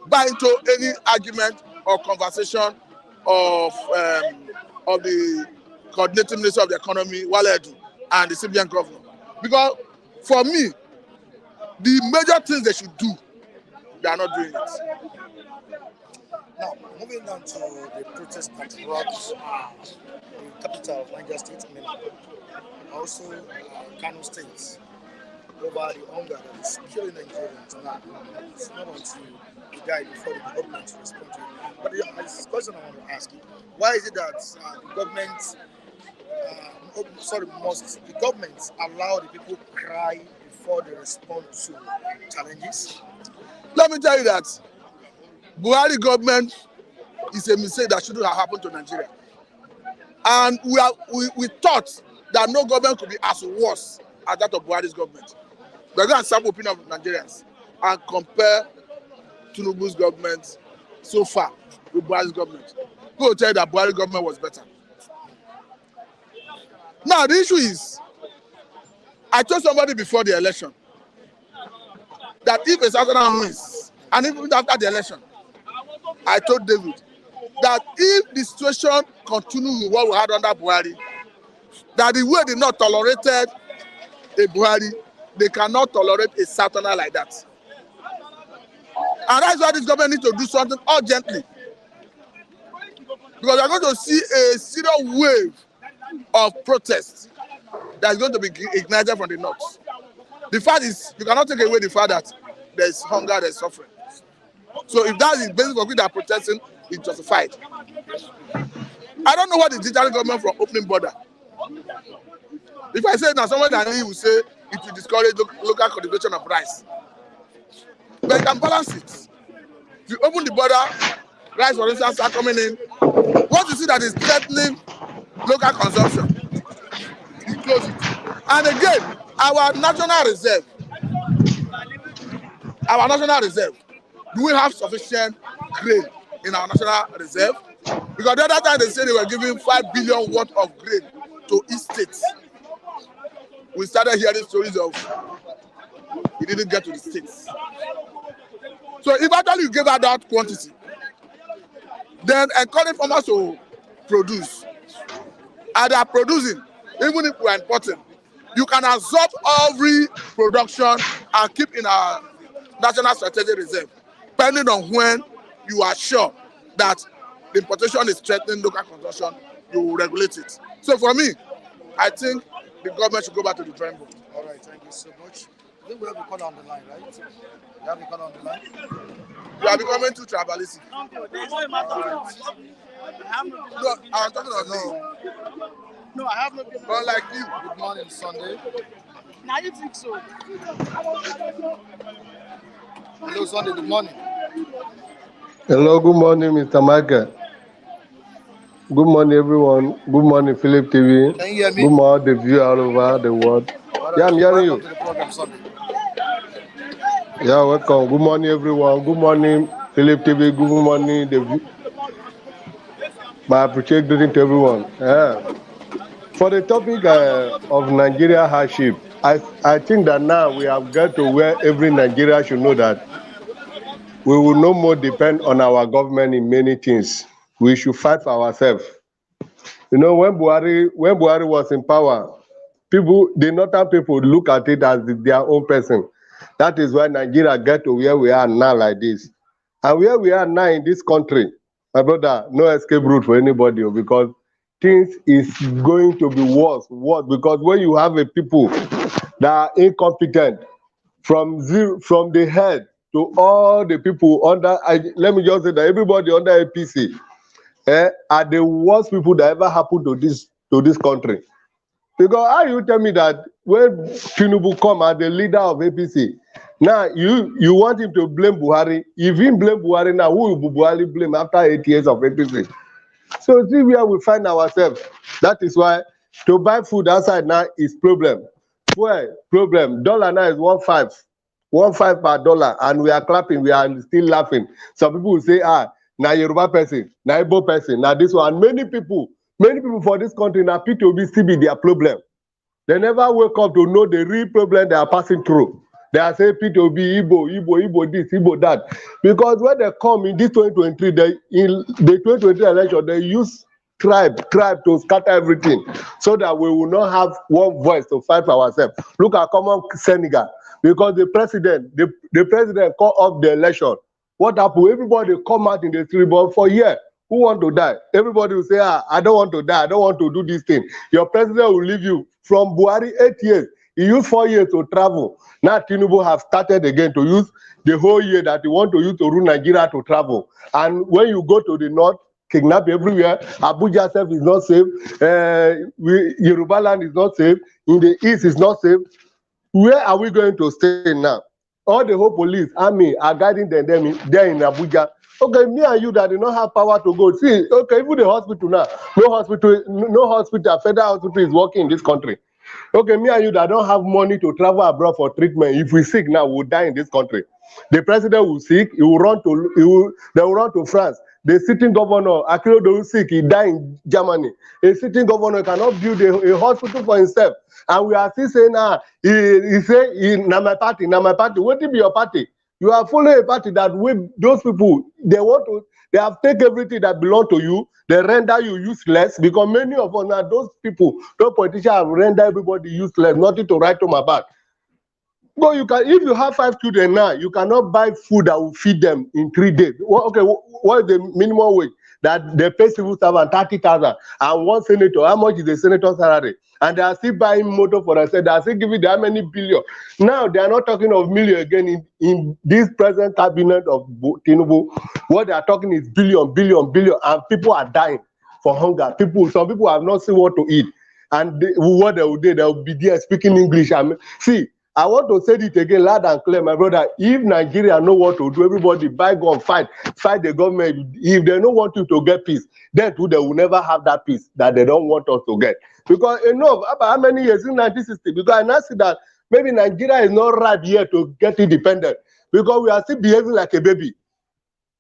buy into any argument or conversation of the coordinating minister of the economy, Waledu, and the CBN governor. Because for me, the major things they should do, they are not doing it. Now, moving on to the protest that rocked the capital of Niger State, also Kano State, over the hunger that is killing Nigerians now. It's not until they die before the government to respond to it. But the question I want to ask you, why is it that the government, the government allow the people cry before they respond to challenges? Let me tell you that Buhari government is a mistake that shouldn't have happened to Nigeria. And we thought that no government could be as worse as that of Buhari's government. We're going to sample opinion of Nigerians and compare Tinubu's government so far with Buhari's government. People will tell you that Buhari government was better. Now the issue is, I told somebody before the election that if a Southern wins, and even after the election, I told David that if the situation continues with what we had under Buhari, that the way they not tolerated a Buhari, they cannot tolerate a Southerner like that. And that's why this government needs to do something urgently. Because we are going to see a serious wave of protests that is going to be ignited from the north. The fact is, you cannot take away the fact that there is hunger, there is suffering. So if that is the basis for which they are protesting, it's justified. I don't know what is digital government from opening border. If I say now, someone that will say it will discourage local cultivation of rice. But you can balance it. If you open the border, rice, for instance, are coming in. What you see that is threatening local consumption, you close it. And again, our national reserve, do we have sufficient grain in our national reserve? Because the other time they said they were giving 5 billion worth of grain to each state. We started hearing stories of it didn't get to the states. So if actually you give out that quantity, then encourage farmers to produce. And they are producing, even if we are importing, you can absorb every production and keep in our national strategic reserve, depending on when you are sure that the importation is threatening local consumption, you will regulate it. So for me, I think the government should go back to the drawing board. All right, thank you so much. I think we have a caller on the line, right? We have a caller on the line. You are becoming too tribalistic. No, I'm talking about no. No, I have no. But like you. Good morning, Sunday. Now you think so? Hello, Sunday, good morning. Hello, good morning, Mr. Michael. Good morning, everyone. Good morning, Philip TV. Can you hear me? Good morning, the view all over the world. Yeah, I'm hearing you. Welcome to the program, Sunday. Yeah, welcome. Good morning, everyone. Good morning, Philip TV. Good morning, the view. I appreciate greeting to everyone. For the topic of Nigeria hardship, I think that now we have got to where every Nigerian should know that we will no more depend on our government in many things. We should fight for ourselves. You know, when Buhari was in power, the northern people look at it as their own person. That is why Nigeria got to where we are now like this. And where we are now in this country, my brother, no escape route for anybody, because things is going to be worse, because when you have a people that are incompetent from the head to all the people under, let me just say that everybody under APC are the worst people that ever happened to this country. Because how you tell me that when Tinubu come as the leader of APC, now you want him to blame Buhari? If he blame Buhari now, who will Buhari blame after 8 years of APC? So see where we find ourselves. That is why to buy food outside now is problem. Fuel problem. Dollar now is 1.5 per dollar, and we are clapping. We are still laughing. Some people will say, now Yoruba person, now Igbo person, now this one. Many people for this country now P2B still be their problem. They never wake up to know the real problem they are passing through. They are saying P2B, Igbo this, Igbo that. Because when they come in this 2023, in the 2023 election, they use tribe to scatter everything so that we will not have one voice to fight for ourselves. Look at common Senegal. Because the president called off the election. What happened? Everybody come out in the street, but for a year, who want to die? Everybody will say, I don't want to die. I don't want to do this thing. Your president will leave you. From Buhari, 8 years. He used 4 years to travel. Now Tinubu have started again to use the whole year that he want to use to rule Nigeria to travel. And when you go to the north, kidnap everywhere. Abuja self is not safe. Yoruba land is not safe. In the east is not safe. Where are we going to stay now? All the whole police, army are guiding them there in Abuja. Okay, me and you that do not have power to go. See, okay, even the hospital now, no hospital, federal hospital is working in this country. Okay, me and you that don't have money to travel abroad for treatment. If we sick now, we'll die in this country. The president will sick, they will run to France. The sitting governor, Akeredolu sick, he died in Germany. A sitting governor cannot build a hospital for himself. And we are still saying, he say, na my party, na my party. What be your party? You are following a party that with those people, they have taken everything that belong to you. They render you useless because many of us now, those people, those politicians have rendered everybody useless, nothing to write home about. But you can, if you have 5 children now, you cannot buy food that will feed them in 3 days. Well, okay, what is the minimum wage that they pay civil servant 30,000 and one senator? How much is the senator's salary? And they are still buying motor for themselves. They are still giving them how many billion. Now they are not talking of million again in this present cabinet of Tinubu. What they are talking is billion, billion, billion, and people are dying for hunger. Some people have not seen what to eat, and what they will do, they will be there speaking English. See. I want to say it again loud and clear, my brother. If Nigeria know what to do, everybody buy gun, fight the government. If they don't want you to get peace, then too they will never have that peace that they don't want us to get. Because enough, about how many years in 1960? Because I now see that maybe Nigeria is not right yet to get independent because we are still behaving like a baby.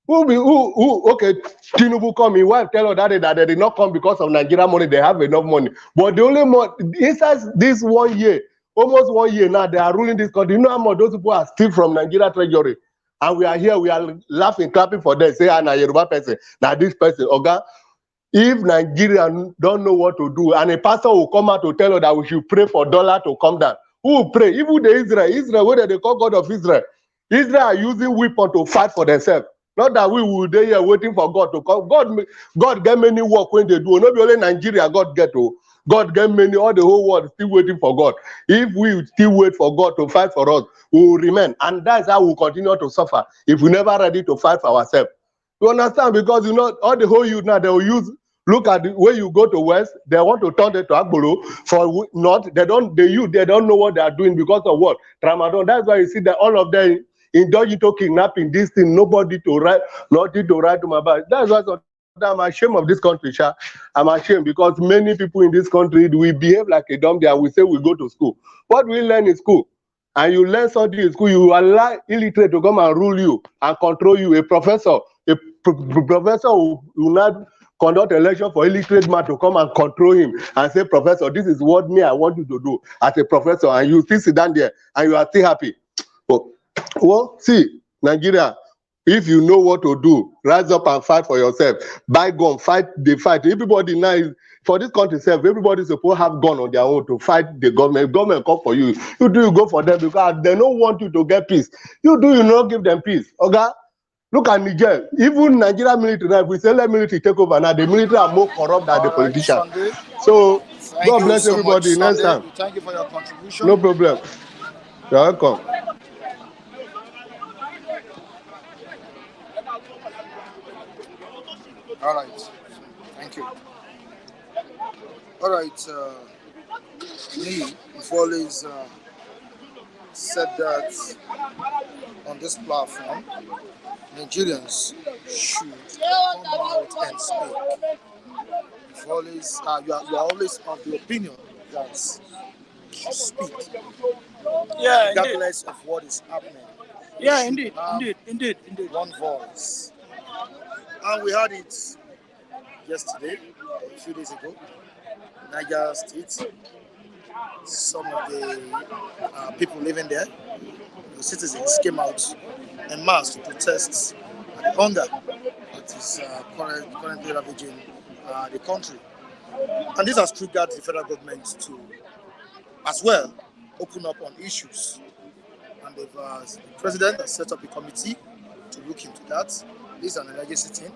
Okay, Tinubu come, his wife tell her that they did not come because of Nigeria money, they have enough money. But the only money, inside this 1 year, almost 1 year now, they are ruling this country. You know how much those people are still from Nigeria treasury? And we are here, we are laughing, clapping for them, say, na Yoruba person, now this person, okay? If Nigeria don't know what to do, and a pastor will come out to tell us that we should pray for dollar to come down, who will pray? Even the Israel, what they call God of Israel. Israel are using weapons to fight for themselves. Not that we will be here waiting for God to come. God get many work when they do. Not only Nigeria, God get to. God get many, all the whole world still waiting for God. If we still wait for God to fight for us, we will remain. And that's how we continue to suffer if we're never ready to fight for ourselves. You understand? Because you know, all the whole youth now, they will use, look at the way you go to West, they want to turn it to Agboro. For not, they don't know what they are doing because of what? Ramadan. That's why you see that all of them indulge into kidnapping, this thing, nothing to write to my back. That's why I'm ashamed of this country, Sha. I'm ashamed because many people in this country, we behave like a dumb and we say we go to school. What we learn in school? And you learn something in school, you allow illiterate to come and rule you and control you. A professor will not conduct election for illiterate man to come and control him and say, Professor, this is what I want you to do as a professor, and you still sit down there and you are still happy. Well, see, Nigeria, if you know what to do, rise up and fight for yourself. Buy gun, fight the fight. Everybody now is, for this country itself, everybody is supposed to have gun on their own to fight the government. If government come for you, you go for them because they don't want you to get peace. You not give them peace. Okay? Look at Niger. Even Nigeria military, now, if we say let military take over now, the military are more corrupt than the politicians. Sunday. So, Thank God you bless so much, everybody. Next Sunday. time. Thank you for your contribution. No problem. You're welcome. All right. Thank you. All right. You've always said that on this platform, Nigerians should come out and speak. You've always, you are always of the opinion that you should speak, Yeah, regardless of what is happening. Yeah, You indeed, should have indeed. one voice. And we had it yesterday, a few days ago, Niger State. Some of the people living there, the citizens, came out en masse to protest the hunger that is currently ravaging the country. And this has triggered the federal government to, as well, open up on issues. And the president has set up a committee to look into that. This is an emergency team.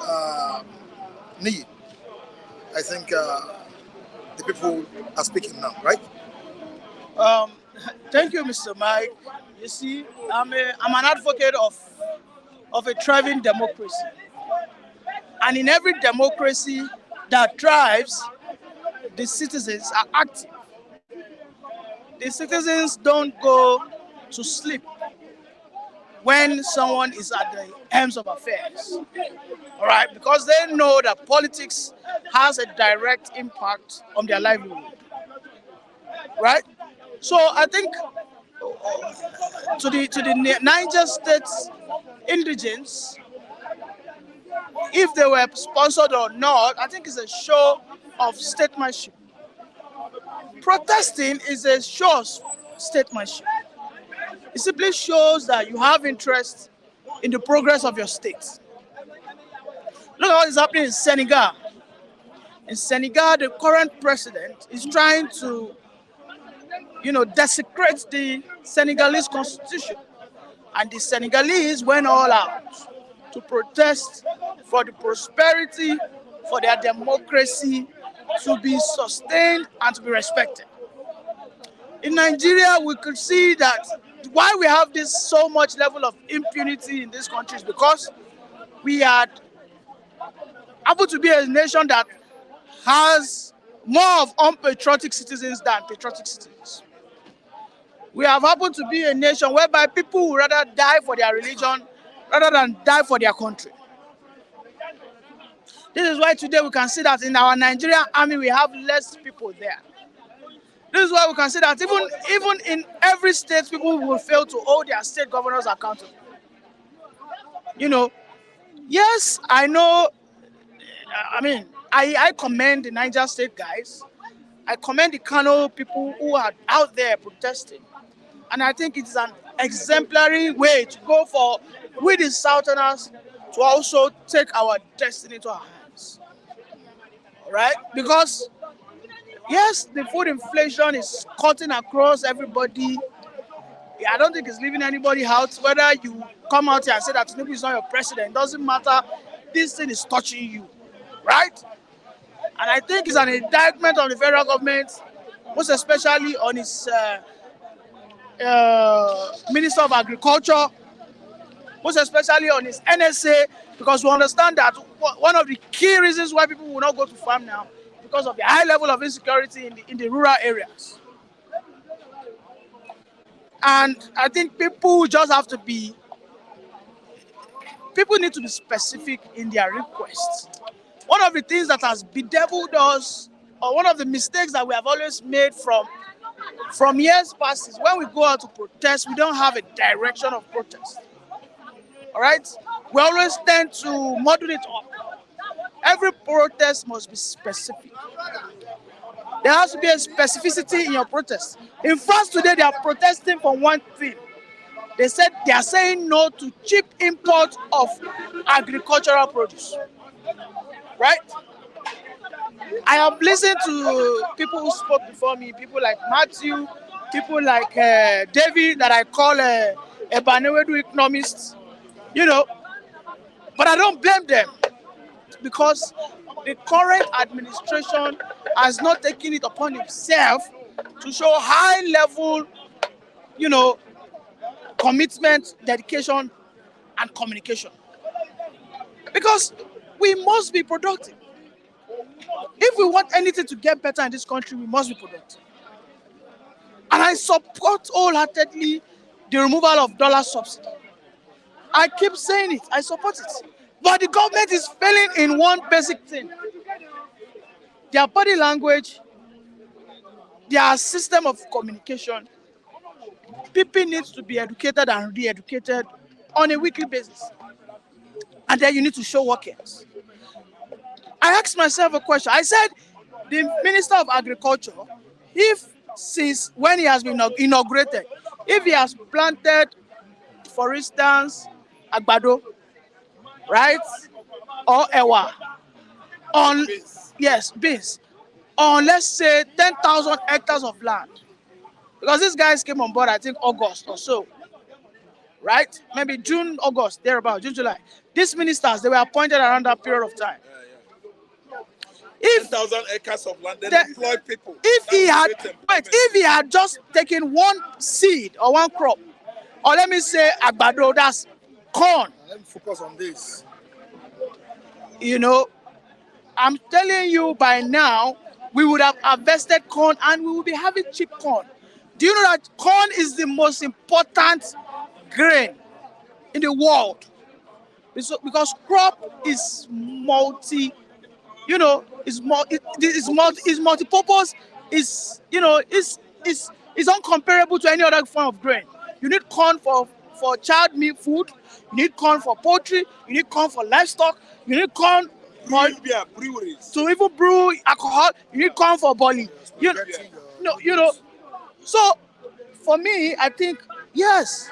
I think the people are speaking now, right? Thank you, Mr. Mike. You see, I'm an advocate of a thriving democracy. And in every democracy that thrives, the citizens are active. The citizens don't go to sleep when someone is at the helms of affairs. All right, because they know that politics has a direct impact on their livelihood. Right? So I think to the Niger State indigents, if they were sponsored or not, I think it's a show of statesmanship. Protesting is a show of statesmanship. It simply shows that you have interest in the progress of your state. Look at what is happening in Senegal. In Senegal, the current president is trying to, desecrate the Senegalese constitution. And the Senegalese went all out to protest for the prosperity, for their democracy to be sustained and to be respected. In Nigeria, we could see that why we have this so much level of impunity in this country is because we had happened to be a nation that has more of unpatriotic citizens than patriotic citizens. We have happened to be a nation whereby people would rather die for their religion rather than die for their country. This is why today we can see that in our Nigerian army we have less people there. This is why we can see that even in every state people will fail to hold their state governors accountable. Yes, I know. I commend the Niger State guys. I commend the Kano people who are out there protesting. And I think it's an exemplary way to go for we the Southerners to also take our destiny to our hands. All right? Because, yes, the food inflation is cutting across everybody. I don't think it's leaving anybody out. Whether you come out here and say that Tinubu is not your president, doesn't matter. This thing is touching you. Right? And I think it's an indictment on the federal government, most especially on its Minister of Agriculture, most especially on his NSA, because we understand that one of the key reasons why people will not go to farm now is because of the high level of insecurity in the rural areas. And I think people need to be specific in their requests. One of the things that has bedeviled us, or one of the mistakes that we have always made from years past is when we go out to protest, we don't have a direction of protest. All right? We always tend to model it up. Every protest must be specific. There has to be a specificity in your protest. In France today, they are protesting for one thing. They said they are saying no to cheap import of agricultural produce. Right? I have listened to people who spoke before me, people like Matthew, people like David, that I call a Banewedu economist, but I don't blame them because the current administration has not taken it upon itself to show high level, commitment, dedication, and communication. Because we must be productive. If we want anything to get better in this country, we must be productive. And I support wholeheartedly the removal of dollar subsidy. I keep saying it, I support it. But the government is failing in one basic thing. Their body language, their system of communication. People need to be educated and re-educated on a weekly basis. And then you need to show workers. I asked myself a question. I said, the Minister of Agriculture, since when he has been inaugurated, if he has planted, for instance, Agbado, right, or Ewa, on, yes, beans, on, let's say, 10,000 hectares of land, because these guys came on board, I think, August or so, right? Maybe June, August, thereabout, June, July. These ministers, they were appointed around that period of time. If 10,000 acres of land, they employ people. If he had just taken one seed or one crop, or let me say Agbado, that's corn. Let me focus on this. I'm telling you, by now, we would have harvested corn and we would be having cheap corn. Do you know that corn is the most important grain in the world? Because crop is is multi-purpose, is uncomparable to any other form of grain. You need corn for for child meat food, you need corn for poultry, you need corn for livestock, you need corn for breweries. to even brew alcohol, you need corn for boiling. You know. So for me, I think yes,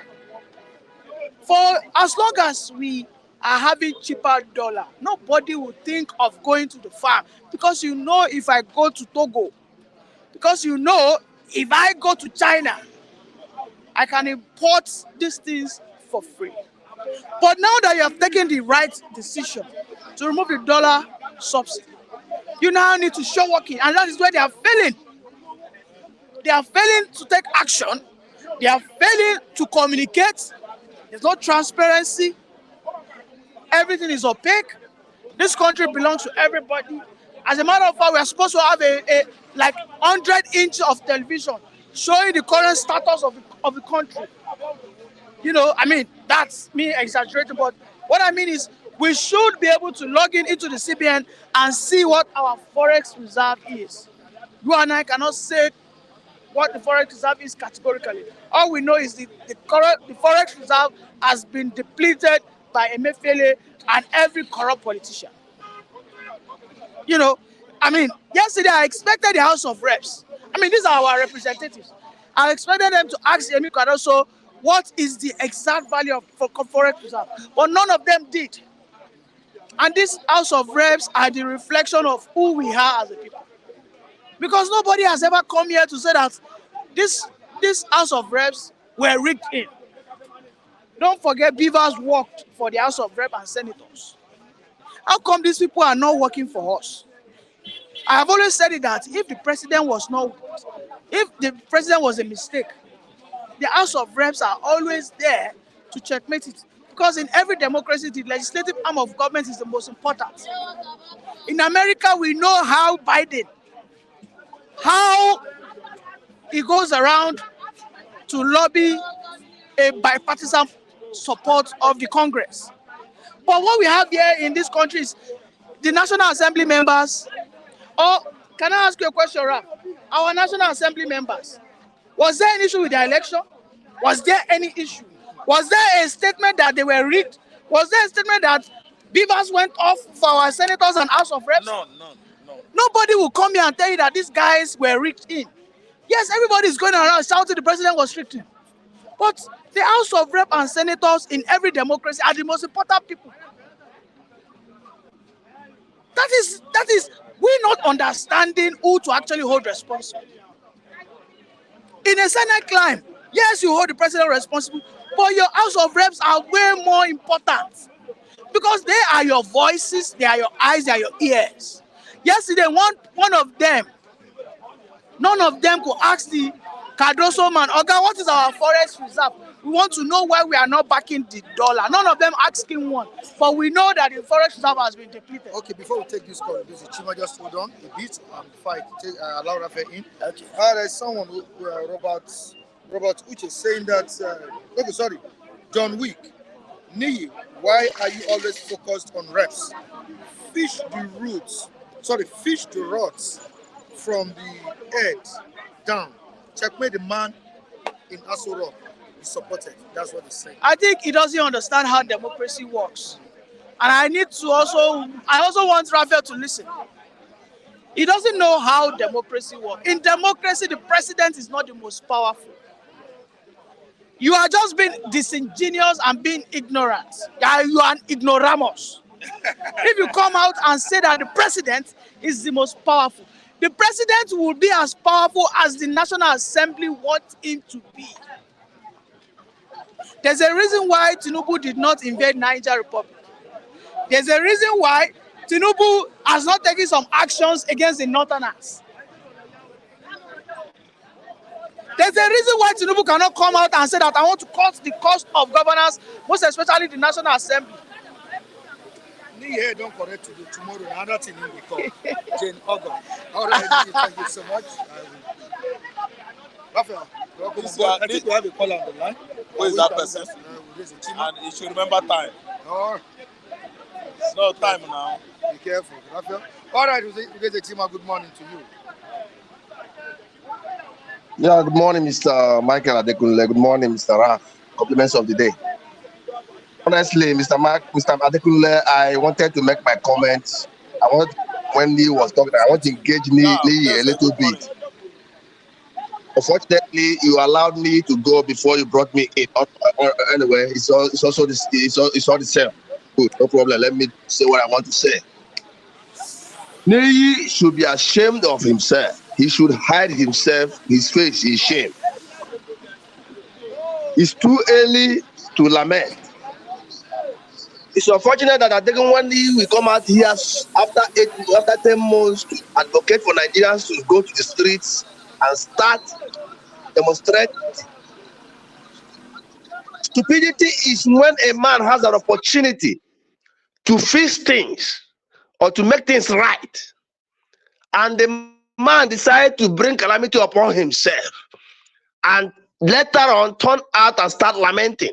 for as long as we are having cheaper dollar, nobody will think of going to the farm because you know if I go to Togo, because you know if I go to China, I can import these things for free. But now that you have taken the right decision to remove the dollar subsidy, you now need to show working, and that is where they are failing. They are failing to take action. They are failing to communicate. There's no transparency. Everything is opaque. This country belongs to everybody. As a matter of fact, we are supposed to have a like 100 inch of television showing the current status of the country. You know, I mean, that's me exaggerating, but what I mean is we should be able to log in into the CBN and see what our forex reserve is. You and I cannot say what the forex reserve is categorically. All we know is the forex reserve has been depleted by Emefiele and every corrupt politician. You know, I mean, yesterday I expected the House of Reps. I mean, these are our representatives. I expected them to ask Yemi Cardoso what is the exact value of forex reserve, but none of them did. And this House of Reps are the reflection of who we are as a people. Because nobody has ever come here to say that this House of Reps were rigged in. Don't forget, Beavers worked for the House of Reps and Senators. How come these people are not working for us? I have always said it that if the president was a mistake, the House of Reps are always there to checkmate it. Because in every democracy, the legislative arm of government is the most important. In America, we know how he goes around to lobby a bipartisan support of the Congress. But what we have here in this country is the National Assembly members. Or can I ask you a question, Raf? Our National Assembly members, was there an issue with the election? Was there any issue? Was there a statement that they were rigged? Was there a statement that beavers went off for our senators and House of Reps? No. Nobody will come here and tell you that these guys were rigged in. Yes, everybody is going around shouting the president was rigged in. But the House of Reps and Senators in every democracy are the most important people. That is we not understanding who to actually hold responsible. In a Senate climb, yes, you hold the president responsible, but your House of Reps are way more important because they are your voices, they are your eyes, they are your ears. Yesterday, one of them, none of them could ask the Cardoso man, Oga, what is our forex reserve? We want to know why we are not backing the dollar. None of them asking one, but we know that the forex reserve has been depleted. Okay, before we take this call, Chima, just hold on a bit before I allow Rafael in. Okay. There's someone who, Robert Uche saying that, John Wick, Niyi, why are you always focused on reps? Fish the rods from the head down. Checkmate the man in Aso Rock is supported. That's what he's saying. I think he doesn't understand how democracy works. And I also want Raphael to listen. He doesn't know how democracy works. In democracy, the president is not the most powerful. You are just being disingenuous and being ignorant. You are an ignoramus. If you come out and say that the president is the most powerful, the president will be as powerful as the National Assembly wants him to be. There's a reason why Tinubu did not invade Niger Republic. There's a reason why Tinubu has not taken some actions against the Northerners. There's a reason why Tinubu cannot come out and say that I want to cut the cost of governance, most especially the National Assembly. Here, don't correct to do tomorrow. Another thing we call Jane Ogon. All right, thank you so much. Raphael, I think we have a call on the line. Who is that person? And you should remember time. No. It's not time now. Be careful, Raphael. All right, Chima, good morning to you. Yeah, good morning, Mr. Michael Adekunle. Good morning, Mr. Raf. compliments of the day. Honestly, Mr. Adekunle, I wanted to make my comments. When he was talking, I want to engage Lee a little bit. Unfortunately, you allowed me to go before you brought me in. Anyway, it's all the same. Good, no problem. Let me say what I want to say. Neyi should be ashamed of himself. He should hide himself, his face in shame. It's too early to lament. It's unfortunate that Adekunle will come out here after 10 months to advocate for Nigerians to go to the streets and start demonstrate. Stupidity is when a man has an opportunity to fix things or to make things right, and the man decides to bring calamity upon himself and later on turn out and start lamenting.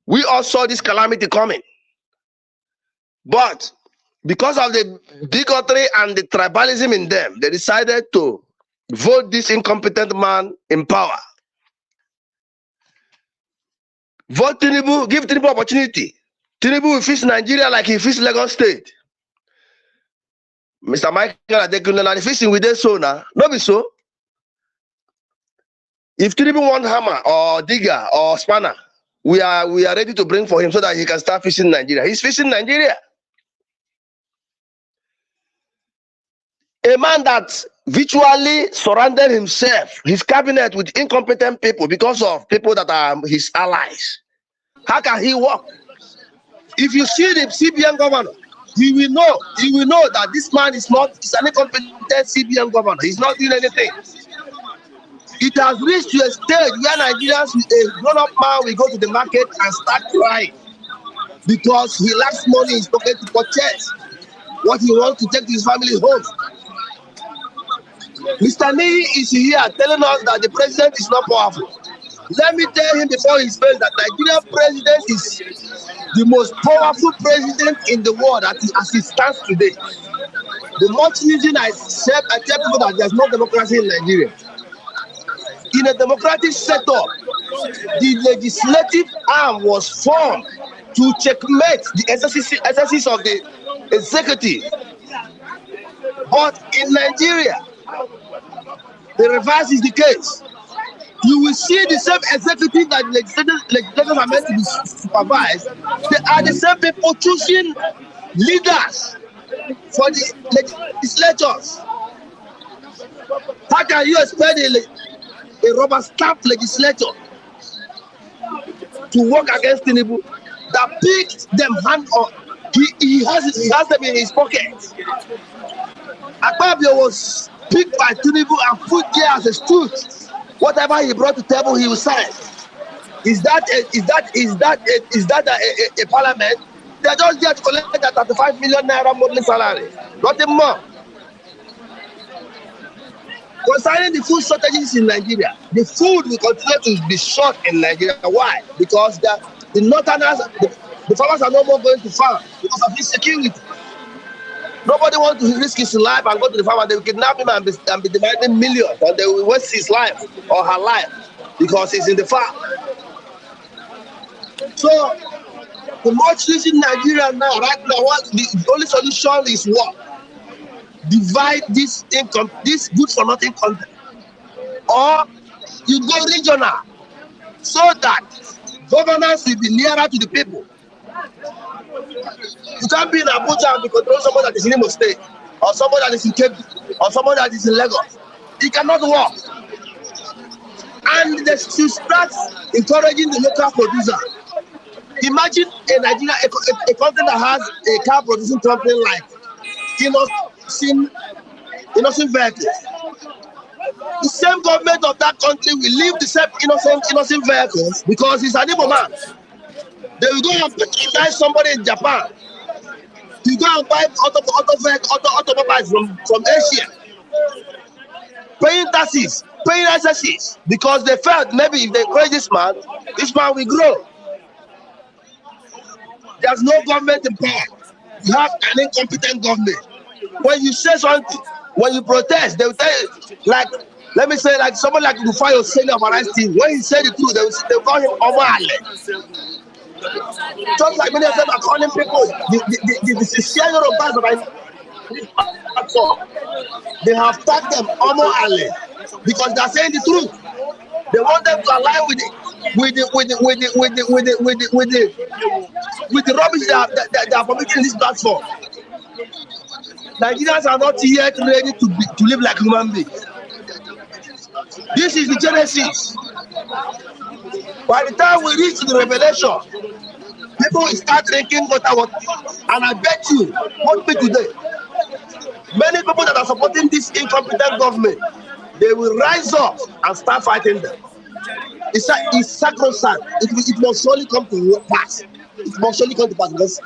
We all saw this calamity coming, but because of the bigotry and the tribalism in them, they decided to vote this incompetent man in power. Vote Tinubu, give Tinubu opportunity. Tinubu will fix Nigeria like he fixed Lagos State. Mr. Michael Adekunle, now the fixing with this so now, no be so. If Tinubu want hammer or digger or spanner, we are ready to bring for him so that he can start fixing Nigeria. He's fixing Nigeria. A man that virtually surrounded himself, his cabinet, with incompetent people because of people that are his allies. How can he work? If you see the CBN governor, he will know that this man is an incompetent CBN governor. He's not doing anything. It has reached to a stage where Nigerians, a grown-up man, will go to the market and start crying because he lacks money in his pocket to purchase what he wants to take to his family home. Mr. Neyi is here telling us that the president is not powerful. Let me tell him before his face that Nigerian president is the most powerful president in the world as it stands today. The much reason I tell people that there's no democracy in Nigeria. In a democratic setup, the legislative arm was formed to checkmate the exercises of the executive. But in Nigeria, the reverse is the case. You will see the same executive that legislators are meant to be supervised. They are the same people choosing leaders for the legislatures. How can you expect a rubber-stamped legislator to work against Tinubu that picked them hand on? He has them in his pocket. Akpabio was picked by Tinubu and put there as a stooge. Whatever he brought to the table, he will sign. Is that a parliament? They are just there to collect that 35 million naira monthly salary, nothing more. Concerning the food shortages in Nigeria, the food will continue to be short in Nigeria. Why? Because the northerners, the farmers are no more going to farm because of insecurity. Nobody wants to risk his life and go to the farm, and they will kidnap him and be demanding millions, and they will waste his life or her life because he's in the farm. So, the much in Nigeria now, right now, the only solution is what? Divide this income, this good for nothing content, or you go regional so that governance will be nearer to the people. You can't be in Abuja and be controlling someone that is in Imo State, or someone that is in Cape, or someone that is in Lagos. It cannot work. And they should start encouraging the local producer. Imagine a Nigeria, a country that has a car producing company like innocent vehicles. The same government of that country will leave the same innocent vehicles because it's an Igbo man. They will go and buy somebody in Japan. You go and buy automobiles from Asia. Paying taxes, paying SSCs, because they felt maybe if they encourage this man will grow. There's no government in power. You have an incompetent government. When you say something, when you protest, they will tell you, like Let me say, like someone like Rufai saying about Rice team. When he said the truth, they call him Omale. Just like many of them are calling people the sincere Yorubas that I platform. They have tagged them Omo Ale because they are saying the truth. They want them to align with the rubbish they are permitting this platform. Nigerians are not yet ready to live like human beings. This is the genesis. By the time we reach the revelation, people will start drinking water. And I bet you, what me today, many people that are supporting this incompetent government, they will rise up and start fighting them. It's sacrosanct. It must surely come to pass. It must surely come to pass because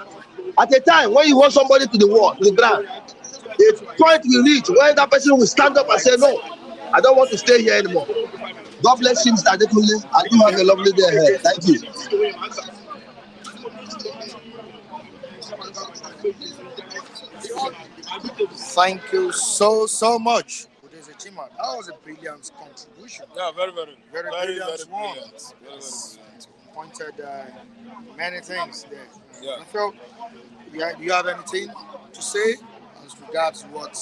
at a time when you want somebody to the wall, to the ground, a point will reach where that person will stand up and say, no, I don't want to stay here anymore. God bless you, Mr. Adekunle. I do have a lovely day ahead. Thank you. Thank you so much. That was a brilliant contribution. Yeah, very brilliant. Very Very brilliant one. brilliant. Pointed many things there. Yeah. Phil, do you have anything to say as regards what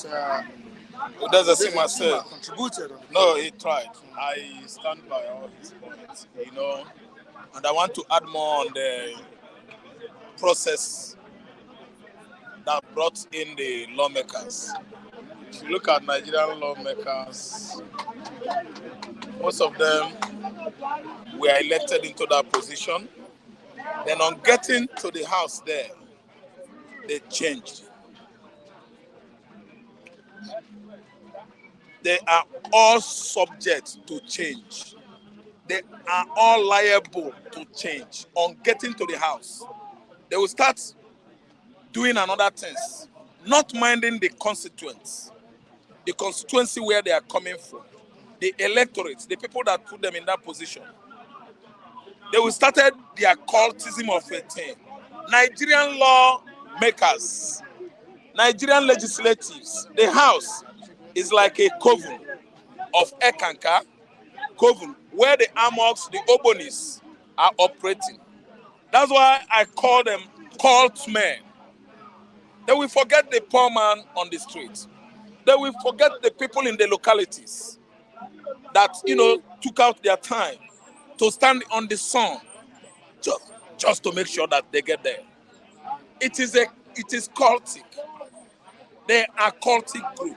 There's a Sima said. contributed? No, he tried. I stand by all his points, and I want to add more on the process that brought in the lawmakers. If you look at Nigerian lawmakers, most of them were elected into that position. Then on getting to the house there, they changed. They are all subject to change. They are all liable to change. On getting to the house, they will start doing another things, not minding the constituents, the constituency where they are coming from, the electorates, the people that put them in that position. They will start their cultism of a thing. Nigerian lawmakers, Nigerian legislatives, the house is like a coven of Ekanka, coven where the Amoks, the Obonis are operating. That's why I call them cult men. They will forget the poor man on the street. They will forget the people in the localities that, took out their time to stand on the sun just to make sure that they get there. It is cultic. They are cultic group.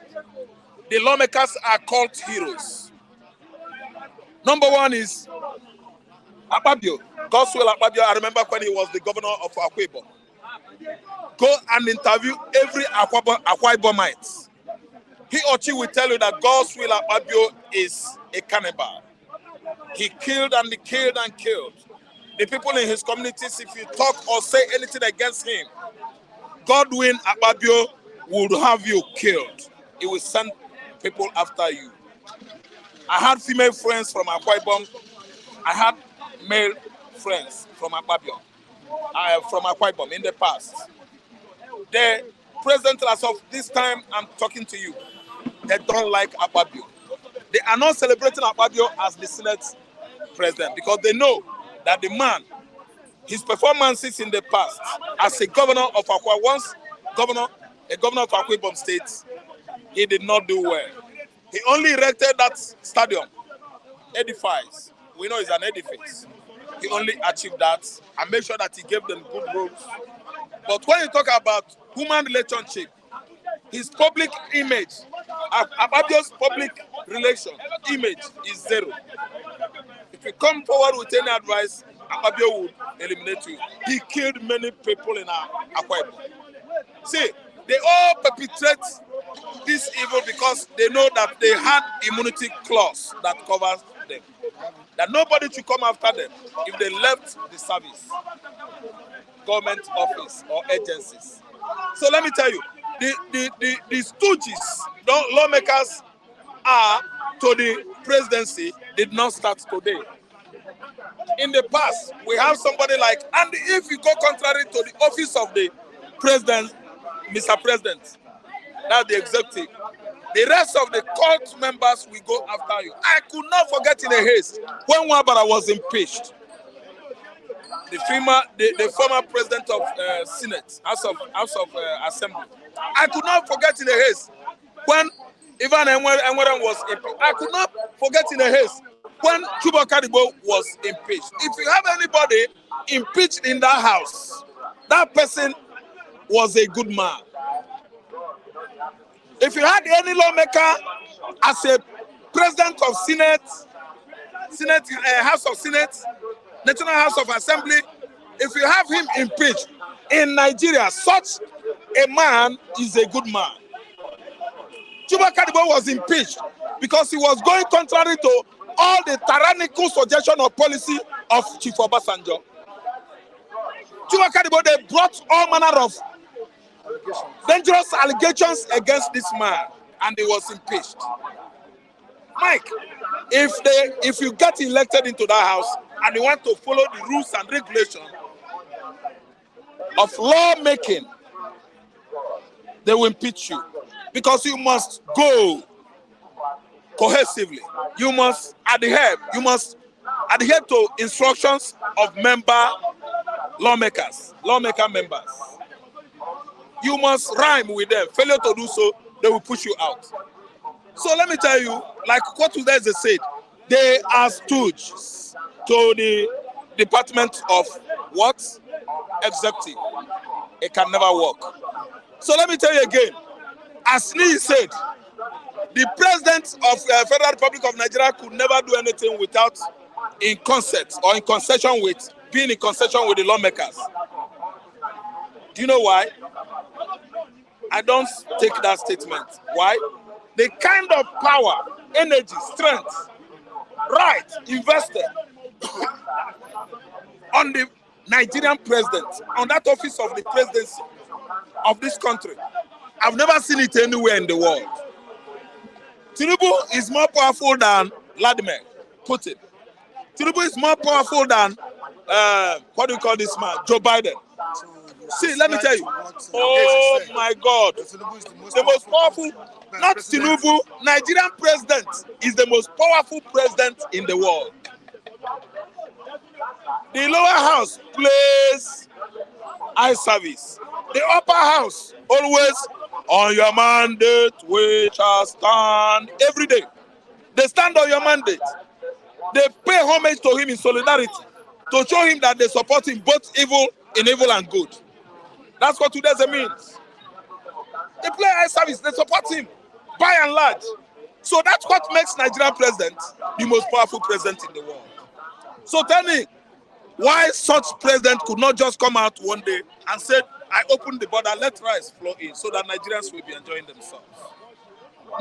The lawmakers are cult heroes. Number one is Akpabio. Godswill Akpabio. I remember when he was the governor of Akwa Ibom. Go and interview every Akwa Ibomite. He or she will tell you that Godswill Akpabio is a cannibal. He killed and he killed and killed. The people in his communities, if you talk or say anything against him, Godwin Akpabio would have you killed. He will send people after you. I had female friends from Akwa Ibom. I had male friends from Akpabio. From Akwa Ibom in the past. The president, as of this time I'm talking to you, they don't like Akpabio. They are not celebrating Akpabio as the Senate president because they know that the man, his performances in the past as a governor of Akwa, a governor of Akwa Ibom State, he did not do well. He only erected that stadium, edifice. We know it's an edifice. He only achieved that and made sure that he gave them good roads. But when you talk about human relationship, his public image, Akpabio's public relation image is zero. If you come forward with any advice, Akpabio would eliminate you. He killed many people in Akwa Ibom. See, they all perpetrate this evil because they know that they had immunity clause that covers them. That nobody should come after them if they left the service, government office or agencies. So let me tell you, the stooges, lawmakers are to the presidency did not start today. In the past, we have somebody like, and if you go contrary to the office of the president, Mr. President, that's the executive, The rest of the cult members will go after you. I could not forget in a haste when Wabara was impeached. The former president of Senate, House of Assembly. I could not forget in a haste when Ivan Enweren was impeached. I could not forget in a haste when Chuba Kadibo was impeached. If you have anybody impeached in that house, that person was a good man. If you had any lawmaker as a president of House of Senate, National House of Assembly, if you have him impeached in Nigeria, such a man is a good man. Chuba Kadibo was impeached because he was going contrary to all the tyrannical suggestion of policy of Chief Obasanjo. Chuba Kadibo, they brought all manner of dangerous allegations against this man, and he was impeached. Mike, if you get elected into that house and you want to follow the rules and regulations of lawmaking, they will impeach you because you must go cohesively. You must adhere. You must adhere to instructions of lawmaker members. You must rhyme with them. Failure to do so, they will push you out. So let me tell you, like what today they said, they are stooges to the Department of what? Executive. It can never work. So let me tell you again, as Lee said, the president of Federal Republic of Nigeria could never do anything without being in concession with the lawmakers. Do you know why? I don't take that statement. Why? The kind of power, energy, strength, right invested on the Nigerian president, on that office of the presidency of this country, I've never seen it anywhere in the world. Tinubu is more powerful than Vladimir Putin. Tinubu is more powerful than, what do you call this man, Joe Biden. See, let me tell you. Oh my God. The most powerful, not Tinubu, Nigerian president is the most powerful president in the world. The lower house plays eye service. The upper house always on your mandate, we shall stand every day. They stand on your mandate. They pay homage to him in solidarity to show him that they support him both in evil and good. That's what Udeze means. They play eye service, they support him by and large. So that's what makes Nigerian president the most powerful president in the world. So tell me, why such president could not just come out one day and say, I opened the border, let rice flow in so that Nigerians will be enjoying themselves.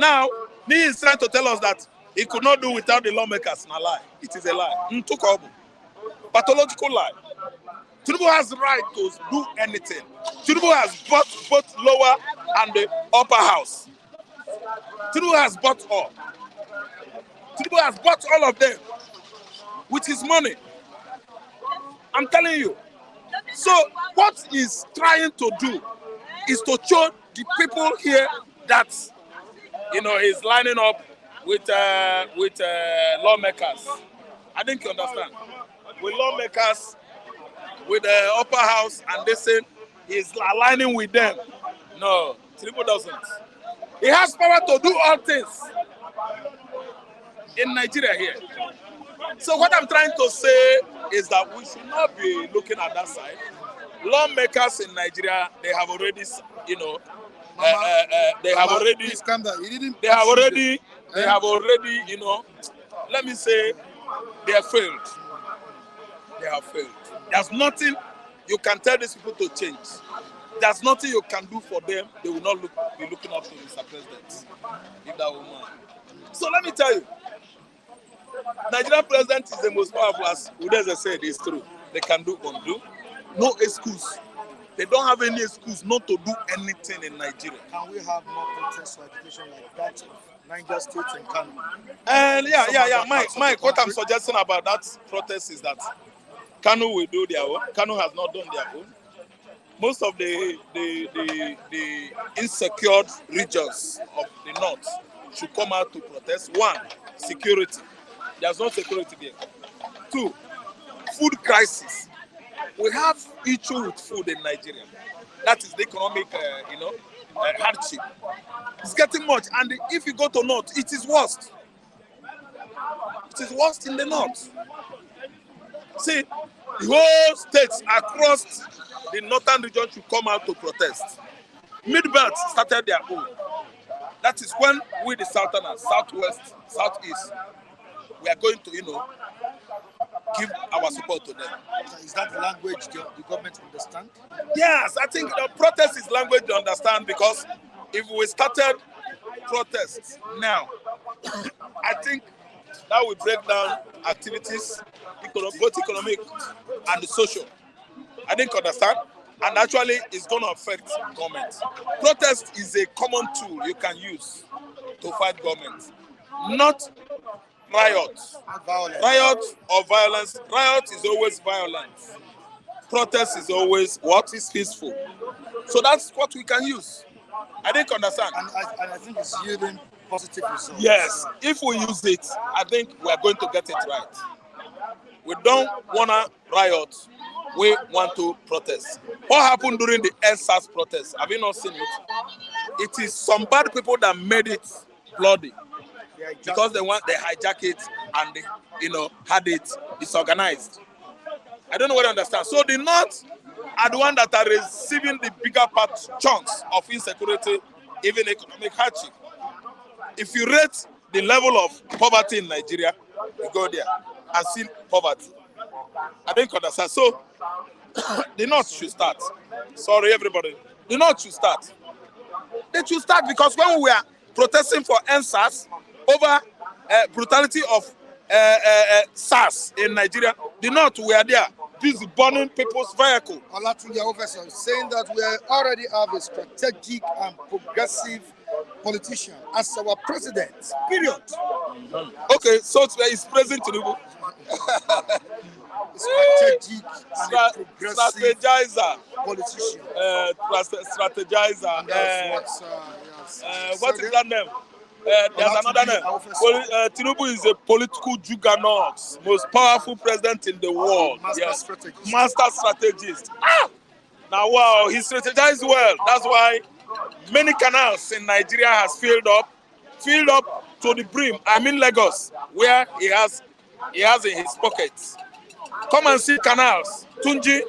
Now, he is trying to tell us that he could not do without the lawmakers. It's a lie. It is a lie. Pathological lie. Tinubu has the right to do anything. Tinubu has bought both lower and the upper house. Tinubu has bought all. Tinubu has bought all of them with his money. I'm telling you. So what he's trying to do is to show the people here that, he's lining up with lawmakers. I think you understand. With lawmakers, with the upper house, and they say he's aligning with them. No, Tinubu doesn't. He has power to do all things in Nigeria here. So what I'm trying to say is that we should not be looking at that side. Lawmakers in Nigeria, they have already, let me say, they have failed. They have failed. There's nothing you can tell these people to change. There's nothing you can do for them. They will not be looking up to Mr. President. If that woman. So let me tell you, Nigerian president is the most powerful, as Udeze said, it's true. They can do undo. No excuse. They don't have any excuse not to do anything in Nigeria. Can we have more protests for education like that of Niger State and Kano? And Mike, what I'm suggesting about that protest is that Kano will do their own. Kano has not done their own. most of the insecure regions of the north should come out to protest. One, security. There's no security there. Two, food crisis. We have issue with food in Nigeria. That is the economic, hardship. It's getting much, and if you go to north, it is worst. It is worst in the north. See, the whole states across the northern region should come out to protest. Mid-belt started their own. That is when we, the southerners, southwest, southeast, we are going to, give our support to them. Is that the language the government understand? Yes, I think the protest is language to understand, because if we started protests now, I think that will break down activities, both economic and social. I didn't understand, and actually it's going to affect government. Protest is a common tool you can use to fight government, not riot. Riot or violence. Riot is always violence. Protest is always what is peaceful. So that's what we can use. I didn't understand. And I think it's yielding positive results. Yes, if we use it, I think we are going to get it right. We don't want to riot. We want to protest. What happened during the NSAS protest? Have you not seen it? It is some bad people that made it bloody. Because they hijack it and they, had it disorganized. I don't know what I understand. So the North are the ones that are receiving the bigger chunks of insecurity, even economic hardship. If you rate the level of poverty in Nigeria, you go there and see poverty. I don't understand. So the North should start. Sorry, everybody. The North should start. They should start, because when we were protesting for NSAS over brutality of SARS in Nigeria, the North were there, busy burning people's vehicles. Olatunji officer saying that we already have a strategic and progressive politician as our president. Period. Okay, so it's President Tinubu. Strategic and progressive strategizer. Politician. Strategizer. Yes. What is that name? There's another name. Tinubu is a political juggernaut, most powerful president in the world. Master strategist. Now, wow, he strategized well. That's why many canals in Nigeria has filled up to the brim. I'm in Lagos, where he has in his pockets. Come and see canals. Tunji,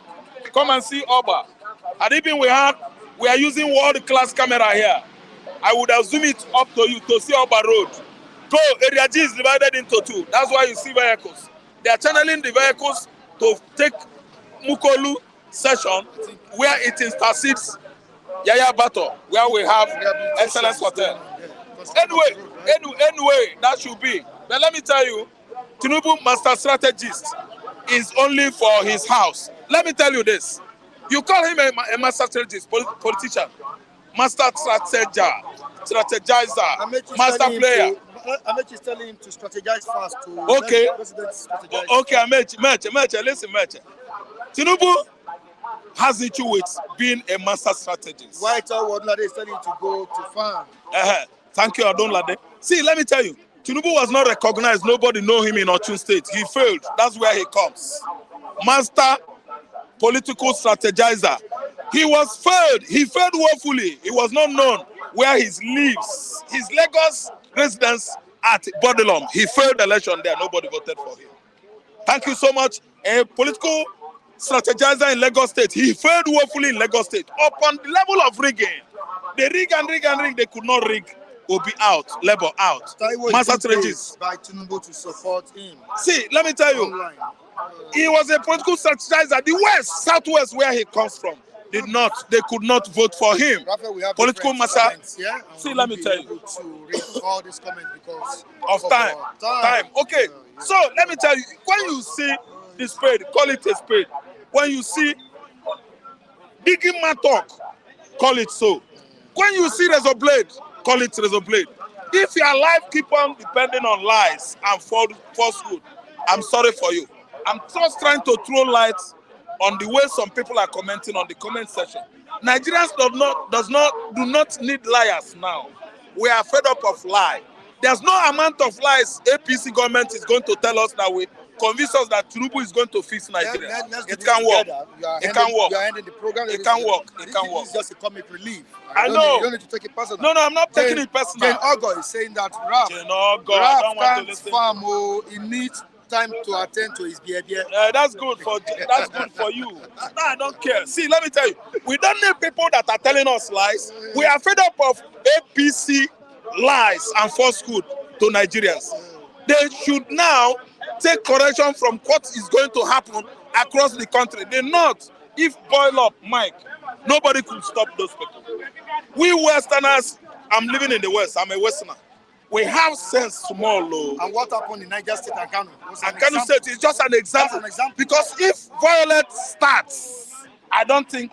come and see Oba. And even we are using world-class camera here. I would have zoomed it up to you to see Oba Road. Go, Area G is divided into two. That's why you see vehicles. They are channeling the vehicles to take Mukolu session, where it intercedes Yaya Bato, where we have Excellence Hotel. Anyway, that should be. But let me tell you, Tinubu master strategist is only for his house. Let me tell you this. You call him a master strategist, politician, master strategizer, master player. Amechi is telling him to strategize fast. Okay. Strategize. Okay, Amechi, listen, Amechi. Tinubu has issue with being a master strategist. White Wadlade is telling him to go to farm. Thank you, Adonlade. See, let me tell you, Tinubu was not recognized. Nobody know him in Ochun State. He failed. That's where he comes. Master political strategizer. He was failed. He failed woefully. He was not known where he lives. His Lagos residence at Bodilum. He failed the election there. Nobody voted for him. Thank you so much. A political strategizer in Lagos State. He failed woefully in Lagos State. Upon the level of rigging, they rig. They could not rig. Will be out. Labor out. Master strategist. By Tinubu to support him. See, let me tell you. Online. He was a political strategizer. The West, Southwest, where he comes from, they could not vote for him. Raphael, we have political master. Yeah? See, let me tell you. To read all these comments because of time. Okay. So let me tell you, when you see the spade, call it a spade. When you see digging mattock, call it so. When you see razor blade, call it razor blade. If your life keep on depending on lies and falsehood, I'm sorry for you. I'm just trying to throw light on the way some people are commenting on the comment section. Nigerians do not need liars now. We are fed up of lie. There's no amount of lies APC government is going to tell us that we convince us that Tinubu is going to fix Nigeria. It can work. It can work. You are ending the program. It can work. It can work. It's just a comic relief. I know. You don't need to take it personal. No, I'm not taking it personal. Jane Ogo is saying that Rap can't farm. He needs time to attend to his behavior. That's good for you. No, I don't care. See, let me tell you, we don't need people that are telling us lies. We are fed up of APC lies and falsehood to Nigerians. They should now take correction from what is going to happen across the country. The North, if boil up, Mike, nobody could stop those people. We Westerners, I'm living in the West, I'm a Westerner. We have sense tomorrow. And what happened in Niger State and Kano? And Kano State is just an example. Because if violence starts, I don't think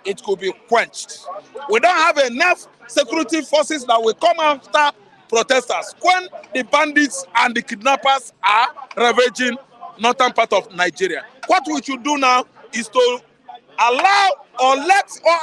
it could be quenched. We don't have enough security forces that will come after protesters when the bandits and the kidnappers are ravaging northern part of Nigeria. What we should do now is to allow or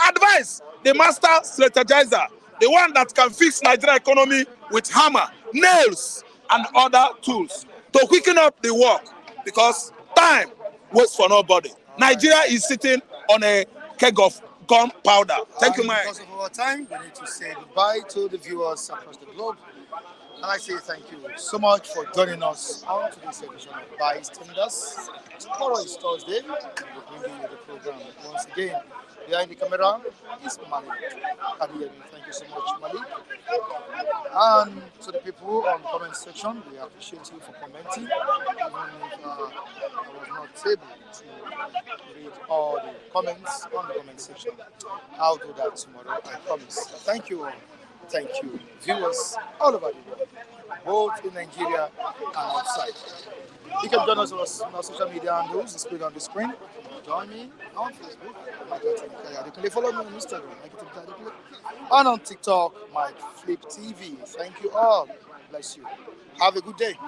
advise the master strategizer, the one that can fix Nigeria economy with hammer, nails, and other tools to quicken up the work, because time waits for nobody. Nigeria is sitting on a keg of gunpowder. Thank you, Mike. Because of our time, we need to say goodbye to the viewers across the globe. And I say thank you so much for joining us on today's edition of Bystanders. Tomorrow is Thursday. We'll bring you the program once again. Behind the camera is Malik. Thank you so much, Malik. And to the people on the comment section, we appreciate you for commenting. Even if I was not able to read all the comments on the comment section, I'll do that tomorrow, I promise. Thank you all. Thank you, viewers all over the world, both in Nigeria and outside. You can join us on our social media handles displayed on the screen. Join me on Facebook, follow me on Instagram, and on TikTok, Mike Flip TV. Thank you all. Bless you. Have a good day.